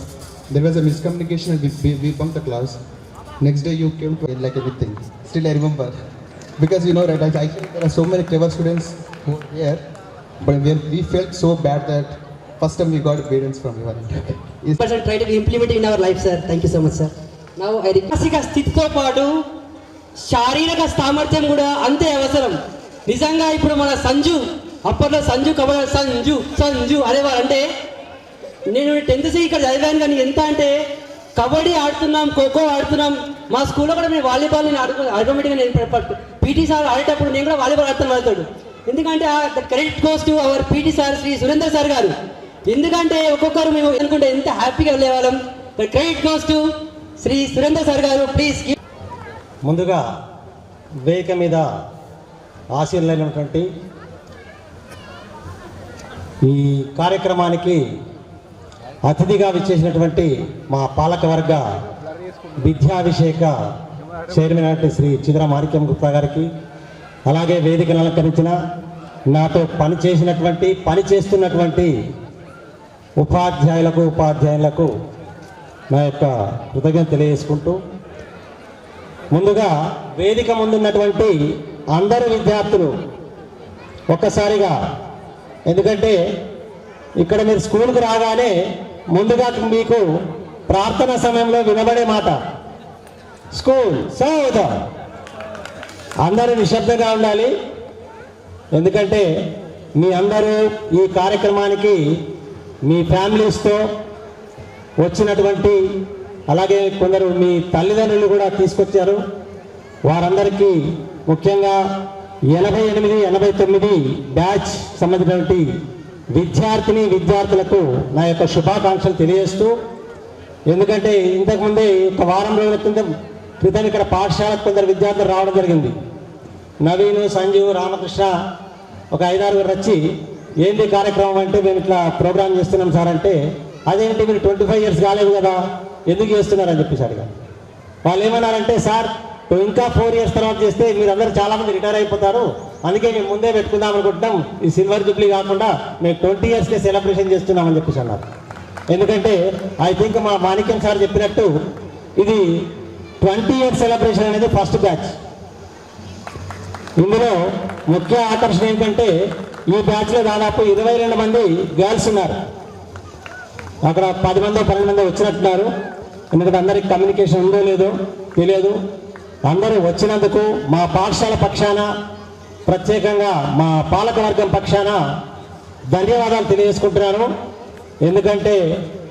There was a miscommunication and we bunked the class. Next day, you came to like everything. Still, I remember. Because you know, right, actually, there are so many clever students who are here, but we felt so bad that first time we got guidance from you. Try to implement it in our life, sir. Thank you so much, sir. Now, మానసిక స్థితితో పాటు శారీరక సామర్థ్యం కూడా అంతే అవసరం. నిజంగా ఇప్పుడు మన సంజు, అప్పట్లో సంజు కబడ్డీ సంజు అనేవారు. అంటే నేను 10th ఇక్కడ చదివాను, కానీ ఎంత అంటే కబడ్డీ ఆడుతున్నాం, ఖోఖో ఆడుతున్నాం. మా స్కూల్లో కూడా మేము వాలీబాల్ నేను ఆటోమేటిక్గా నేను పీటీ సార్ ఆడేటప్పుడు నేను కూడా వాలీబాల్ ఆడుతాను వాళ్ళతో. ఎందుకంటే the credit goes to our PT sir Shri Surender sir గారు. ఎందుకంటే ఒక్కొక్కరు మేము అనుకుంటే ఎంత హ్యాపీగా వెళ్ళేవాళ్ళం. The credit goes to Shri Surender sir గారు. ప్లీజ్. ముందుగా వేదిక మీద ఆశీర్వైనటువంటి ఈ కార్యక్రమానికి అతిథిగా విచ్చేసినటువంటి మా పాలకవర్గ విద్యాభిషేక చైర్మన్ అంటే శ్రీ చిద్ర మాణిక్యం గుప్తా గారికి, అలాగే వేదికను అలంకరించిన నాతో పనిచేస్తున్నటువంటి ఉపాధ్యాయులకు నా యొక్క కృతజ్ఞత తెలియజేసుకుంటూ, ముందుగా వేదిక ముందున్నటువంటి అందరు విద్యార్థులు ఒక్కసారిగా, ఎందుకంటే ఇక్కడ మీరు స్కూల్కి రాగానే ముందుగా మీకు ప్రార్థన సమయంలో వినబడే మాట స్కూల్ సౌద. అందరూ నిశ్శబ్దంగా ఉండాలి, ఎందుకంటే మీ అందరూ ఈ కార్యక్రమానికి మీ ఫ్యామిలీస్తో వచ్చినటువంటి, అలాగే కొందరు మీ తల్లిదండ్రులు కూడా తీసుకొచ్చారు. వారందరికీ ముఖ్యంగా 88, 89 బ్యాచ్ సంబంధించినటువంటి విద్యార్థులకు నా యొక్క శుభాకాంక్షలు తెలియజేస్తూ, ఎందుకంటే ఇంతకుముందే ఒక వారం రోజుల క్రితం ఇక్కడ పాఠశాలకు కొందరు విద్యార్థులు రావడం జరిగింది. నవీన్, సంజీవ్, రామకృష్ణ ఒక 5-6 వచ్చి ఏంటి కార్యక్రమం అంటే మేము ఇట్లా ప్రోగ్రామ్ చేస్తున్నాం సార్ అంటే, అదేంటి మీరు 25 ఇయర్స్ కాలేదు కదా ఎందుకు చేస్తున్నారని చెప్పేసి అడిగారు. వాళ్ళు ఏమన్నారంటే, సార్ ఇంకా 4 ఇయర్స్ తర్వాత చేస్తే మీరు అందరూ చాలామంది రిటైర్ అయిపోతారు, అందుకే మేము ముందే పెట్టుకుందాం అనుకుంటున్నాం, ఈ సిల్వర్ జూబ్లీ కాకుండా మేము 20 ఇయర్స్కే సెలబ్రేషన్ చేస్తున్నామని చెప్పేసి అన్నారు. ఎందుకంటే ఐ థింక్ మా మాణిక్యం సార్ చెప్పినట్టు ఇది 20 ఇయర్స్ సెలబ్రేషన్ అనేది ఫస్ట్ బ్యాచ్. ఇందులో ముఖ్య ఆకర్షణ ఏంటంటే ఈ బ్యాచ్లో దాదాపు 22 మంది గర్ల్స్ ఉన్నారు. అక్కడ 10 మందో 12 మందో వచ్చినట్టున్నారు. ఎందుకంటే అందరికి కమ్యూనికేషన్ ఉందో లేదో తెలియదు. అందరూ వచ్చినందుకు మా పాఠశాల పక్షాన, ప్రత్యేకంగా మా పాలకవర్గం పక్షాన ధన్యవాదాలు తెలియజేసుకుంటున్నాను. ఎందుకంటే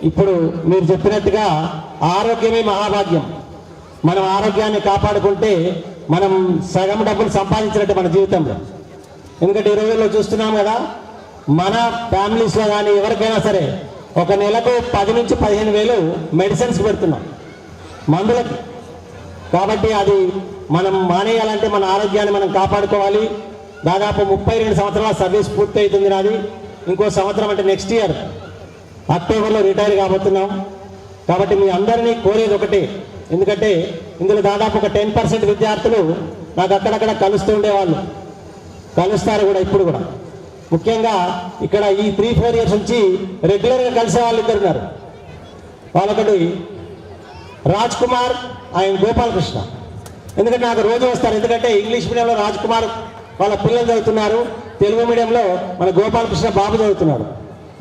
ఇప్పుడు మీరు చెప్పినట్టుగా ఆరోగ్యమే మహాభాగ్యం. మనం ఆరోగ్యాన్ని కాపాడుకుంటే మనం సగం డబ్బులు సంపాదించినట్టు మన జీవితంలో. ఎందుకంటే ఈ రోజుల్లో చూస్తున్నాం కదా, మన ఫ్యామిలీస్లో కానీ ఎవరికైనా సరే ఒక నెలకు 10 నుంచి 15 వేలు మెడిసిన్స్కి పెడుతున్నాం, మందులకి. కాబట్టి అది మనం మానేయాలంటే మన ఆరోగ్యాన్ని మనం కాపాడుకోవాలి. దాదాపు 32 సంవత్సరాల సర్వీస్ పూర్తి అవుతుంది నాది. ఇంకో సంవత్సరం అంటే నెక్స్ట్ ఇయర్ అక్టోబర్లో రిటైర్ కాబోతున్నాం. కాబట్టి మీ అందరినీ కోరేది ఒకటే, ఎందుకంటే ఇందులో దాదాపు ఒక 10% విద్యార్థులు నాకు అక్కడక్కడ కలుస్తూ ఉండేవాళ్ళు, కలుస్తారు కూడా ఇప్పుడు కూడా. ముఖ్యంగా ఇక్కడ ఈ 3-4 ఇయర్స్ నుంచి రెగ్యులర్గా కలిసే వాళ్ళు ఇద్దరు ఉన్నారు. వాళ్ళొకటి రాజ్ కుమార్, ఆయన గోపాలకృష్ణ. ఎందుకంటే నాకు రోజు వస్తారు, ఎందుకంటే ఇంగ్లీష్ మీడియంలో రాజ్ కుమార్ వాళ్ళ పిల్లలు చదువుతున్నారు, తెలుగు మీడియంలో మన గోపాలకృష్ణ బాబు చదువుతున్నాడు.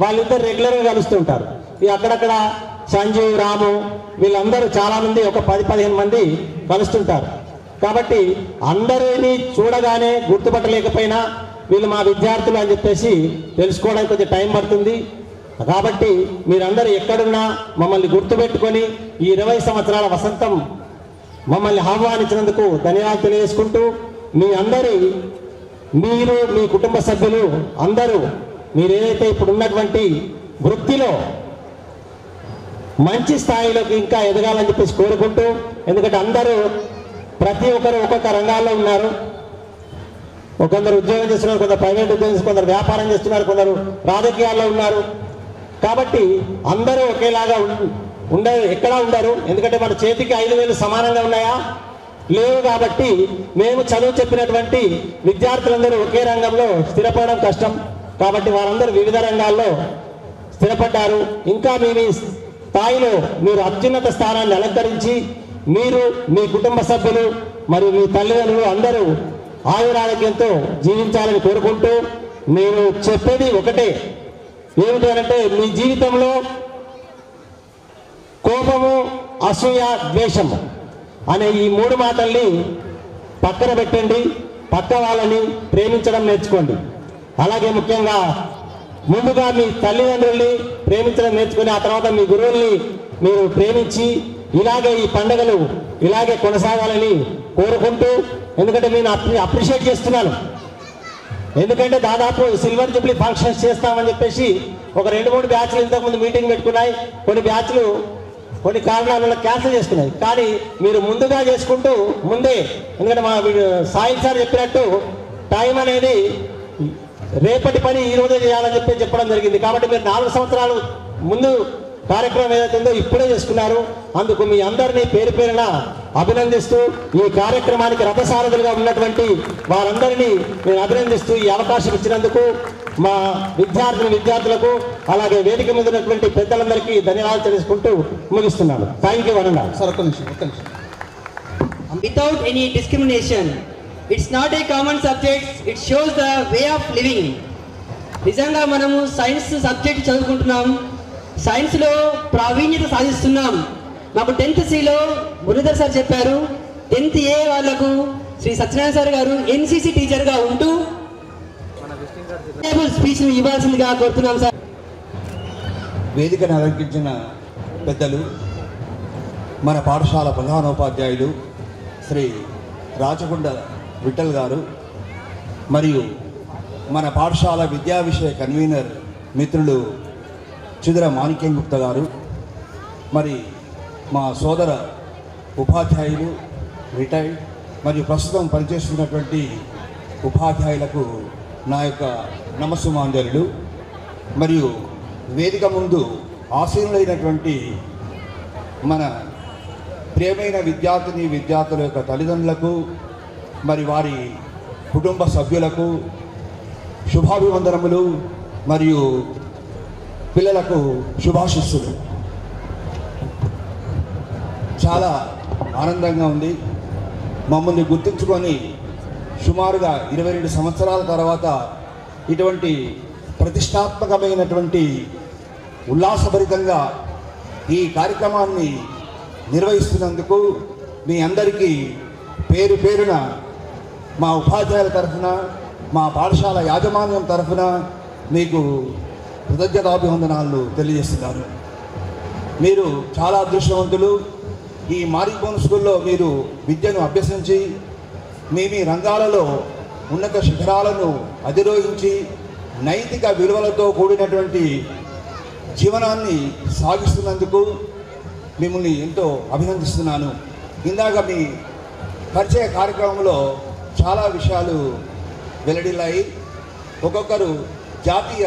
వాళ్ళిద్దరు రెగ్యులర్గా కలుస్తుంటారు. ఈ అక్కడక్కడ సంజీవ్, రాము వీళ్ళందరూ చాలామంది ఒక 10-15 మంది కలుస్తుంటారు. కాబట్టి అందరినీ చూడగానే గుర్తుపట్టలేకపోయినా వీళ్ళు మా విద్యార్థులు అని చెప్పేసి తెలుసుకోవడానికి కొంచెం టైం పడుతుంది. కాబట్టి మీరందరూ ఎక్కడున్నా మమ్మల్ని గుర్తుపెట్టుకొని ఈ 20 సంవత్సరాల వసంతం మమ్మల్ని ఆహ్వానించినందుకు ధన్యవాదాలు తెలియజేసుకుంటూ, మీ అందరి మీరు మీ కుటుంబ సభ్యులు అందరూ మీరు ఏదైతే ఇప్పుడు ఉన్నటువంటి వృత్తిలో మంచి స్థాయిలోకి ఇంకా ఎదగాలని చెప్పేసి కోరుకుంటూ, ఎందుకంటే అందరూ ప్రతి ఒక్కరు ఒక్కొక్క రంగాల్లో ఉన్నారు. కొందరు ఉద్యోగం చేస్తున్నారు, కొందరు ప్రైవేట్ ఉద్యోగం చేస్తున్నారు, కొందరు వ్యాపారం చేస్తున్నారు, కొందరు రాజకీయాల్లో ఉన్నారు. కాబట్టి అందరూ ఒకేలాగా ఎక్కడా ఉండరు. ఎందుకంటే మన చేతికి 5,000 సమానంగా ఉన్నాయా? లేవు. కాబట్టి మేము చదువు చెప్పినటువంటి విద్యార్థులందరూ ఒకే రంగంలో స్థిరపడడం కష్టం. కాబట్టి వారందరూ వివిధ రంగాల్లో స్థిరపడ్డారు. ఇంకా మీ స్థాయిలో మీరు అత్యున్నత స్థానాన్ని అలంకరించి మీరు, మీ కుటుంబ సభ్యులు మరియు మీ తల్లిదండ్రులు అందరూ ఆయురారోగ్యంతో జీవించాలని కోరుకుంటూ, నేను చెప్పేది ఒకటే, ఏమిటి అంటే మీ జీవితంలో కోపము, అసూయ, ద్వేషము అనే ఈ 3 మాటల్ని పక్కన పెట్టండి. పక్క వాళ్ళని ప్రేమించడం నేర్చుకోండి. అలాగే ముఖ్యంగా ముందుగా మీ తల్లిదండ్రుల్ని ప్రేమించడం నేర్చుకుని ఆ తర్వాత మీ గురువుల్ని మీరు ప్రేమించి ఇలాగే ఈ పండుగలు ఇలాగే కొనసాగాలని కోరుకుంటూ, ఎందుకంటే నేను అప్రిషియేట్ చేస్తున్నాను. ఎందుకంటే దాదాపు సిల్వర్ జూబ్లీ ఫంక్షన్స్ చేస్తామని చెప్పేసి ఒక 2-3 బ్యాచ్లు ఇంతకుముందు మీటింగ్ పెట్టుకున్నాయి. కొన్ని బ్యాచ్లు కొన్ని కారణాల వల్ల క్యాన్సిల్ చేసుకున్నాయి. కానీ మీరు ముందుగా చేసుకుంటూ ముందే, ఎందుకంటే మా సాయిల్ సార్ చెప్పినట్టు టైం అనేది రేపటి పని ఈ రోజే చేయాలని చెప్పడం జరిగింది. కాబట్టి మీరు 4 సంవత్సరాలు ముందు కార్యక్రమం ఏదైతే ఉందో ఇప్పుడే చేసుకున్నారు. అందుకు మీ అందరినీ పేరు పేరున అభినందిస్తూ, ఈ కార్యక్రమానికి రథసారథులుగా ఉన్నటువంటి వారందరినీ నేను అభినందిస్తూ ఈ అవకాశం ఇచ్చినందుకు మా విద్యార్థులకు అలాగే వేదిక మీద ఉన్నటువంటి పెద్దలందరికీ ధన్యవాదాలు తెలుసుకుంటూ ముగిస్తున్నాను. థ్యాంక్ యూ అనండి. సార్ ఒక్క నిమిషం. Without any discrimination, it's not a common subject, it shows the way of living. నిజంగా మనము సైన్స్ సబ్జెక్ట్ చదువుకుంటున్నాం, సైన్స్లో ప్రావీణ్యత సాధిస్తున్నాం. మాకు 10th Cలో మురళీధర్ సార్ చెప్పారు, 10th A వాళ్ళకు శ్రీ సత్యనారాయణ సార్ గారు NCC టీచర్గా ఉంటూ స్పీచ్ ఇవ్వాల్సిందిగా కోరుతున్నాం సార్. వేదికను అలంకరించిన పెద్దలు, మన పాఠశాల ప్రధానోపాధ్యాయులు శ్రీ రాచకొండ విఠల్ గారు, మరియు మన పాఠశాల విద్యా విషయ కన్వీనర్ మిత్రులు చిదుర మాణిక్యం గుప్తా గారు, మరి మా సోదర ఉపాధ్యాయులు రిటైర్డ్ మరియు ప్రస్తుతం పనిచేస్తున్నటువంటి ఉపాధ్యాయులకు నా యొక్క నమస్సుమాంజలులు. మరియు వేదిక ముందు ఆసీనులైనటువంటి మన ప్రియమైన విద్యార్థుల యొక్క తల్లిదండ్రులకు మరి వారి కుటుంబ సభ్యులకు శుభాభివందనములు మరియు పిల్లలకు శుభాశిస్సులు. చాలా ఆనందంగా ఉంది. మమ్మల్ని గుర్తించుకొని సుమారుగా 22 సంవత్సరాల తర్వాత ఇటువంటి ప్రతిష్టాత్మకమైనటువంటి ఉల్లాసభరితంగా ఈ కార్యక్రమాన్ని నిర్వహిస్తున్నందుకు మీ అందరికీ పేరు పేరున మా ఉపాధ్యాయుల తరఫున, మా పాఠశాల యాజమాన్యం తరఫున మీకు కృతజ్ఞతాభివందనాలు తెలియజేస్తున్నారు. మీరు చాలా అదృష్టవంతులు. ఈ మారికోన్ స్కూల్లో మీరు విద్యను అభ్యసించి మీ రంగాలలో ఉన్నత శిఖరాలను అధిరోహించి నైతిక విలువలతో కూడినటువంటి జీవనాన్ని సాగిస్తున్నందుకు మిమ్మల్ని ఎంతో అభినందిస్తున్నాను. ఇందాక మీ పరిచయ కార్యక్రమంలో చాలా విషయాలు వెల్లడిల్లాయి. ఒక్కొక్కరు జాతీయ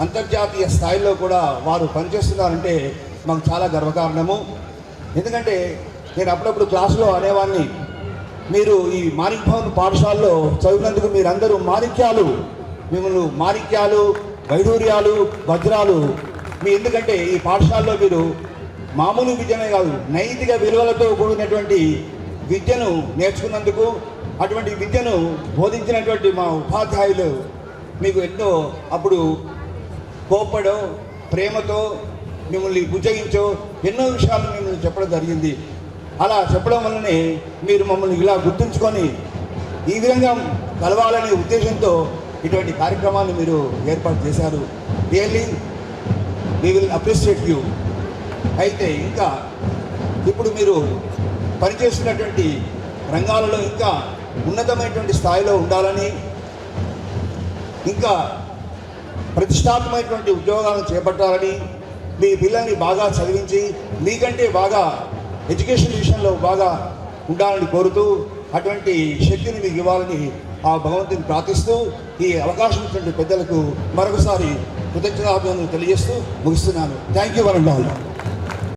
అంతర్జాతీయ స్థాయిలో కూడా వారు పనిచేస్తున్నారంటే మాకు చాలా గర్వకారణము. ఎందుకంటే నేను అప్పుడప్పుడు క్లాసులో అనేవాడిని, మీరు ఈ మాణిక్ భవన్ పాఠశాలలో చదివినందుకు మీరందరూ మాణిక్యాలు, మిమ్మల్ని మాణిక్యాలు, వైఢూర్యాలు, వజ్రాలు. ఎందుకంటే ఈ పాఠశాలలో మీరు మామూలు విద్యనే కాదు, నైతిక విలువలతో కూడినటువంటి విద్యను నేర్చుకున్నందుకు, అటువంటి విద్యను బోధించినటువంటి మా ఉపాధ్యాయులు మీకు ఎంతో అప్పుడు కోప్పడో ప్రేమతో మిమ్మల్ని బుజ్జగించో ఎన్నో విషయాలు మిమ్మల్ని చెప్పడం జరిగింది. అలా చెప్పడం వల్లనే మీరు మమ్మల్ని ఇలా గుర్తుంచుకొని ఈ విధంగా కలవాలనే ఉద్దేశంతో ఇటువంటి కార్యక్రమాన్ని మీరు ఏర్పాటు చేశారు. Really we will appreciate you. అయితే ఇంకా ఇప్పుడు మీరు పనిచేస్తున్నటువంటి రంగాలలో ఇంకా ఉన్నతమైనటువంటి స్థాయిలో ఉండాలని, ఇంకా ప్రతిష్టాత్మకమైనటువంటి ఉద్యోగాలను చేపట్టాలని, మీ పిల్లల్ని బాగా చదివించి మీకంటే బాగా ఎడ్యుకేషన్ విషయంలో బాగా ఉండాలని కోరుతూ అటువంటి శక్తిని మీకు ఇవ్వాలని ఆ భగవంతుని ప్రార్థిస్తూ ఈ అవకాశం ఇచ్చినటువంటి పెద్దలకు మరొకసారి కృతజ్ఞతాభివందనలు తెలియజేస్తూ ముగిస్తున్నాను. Thank you one and all.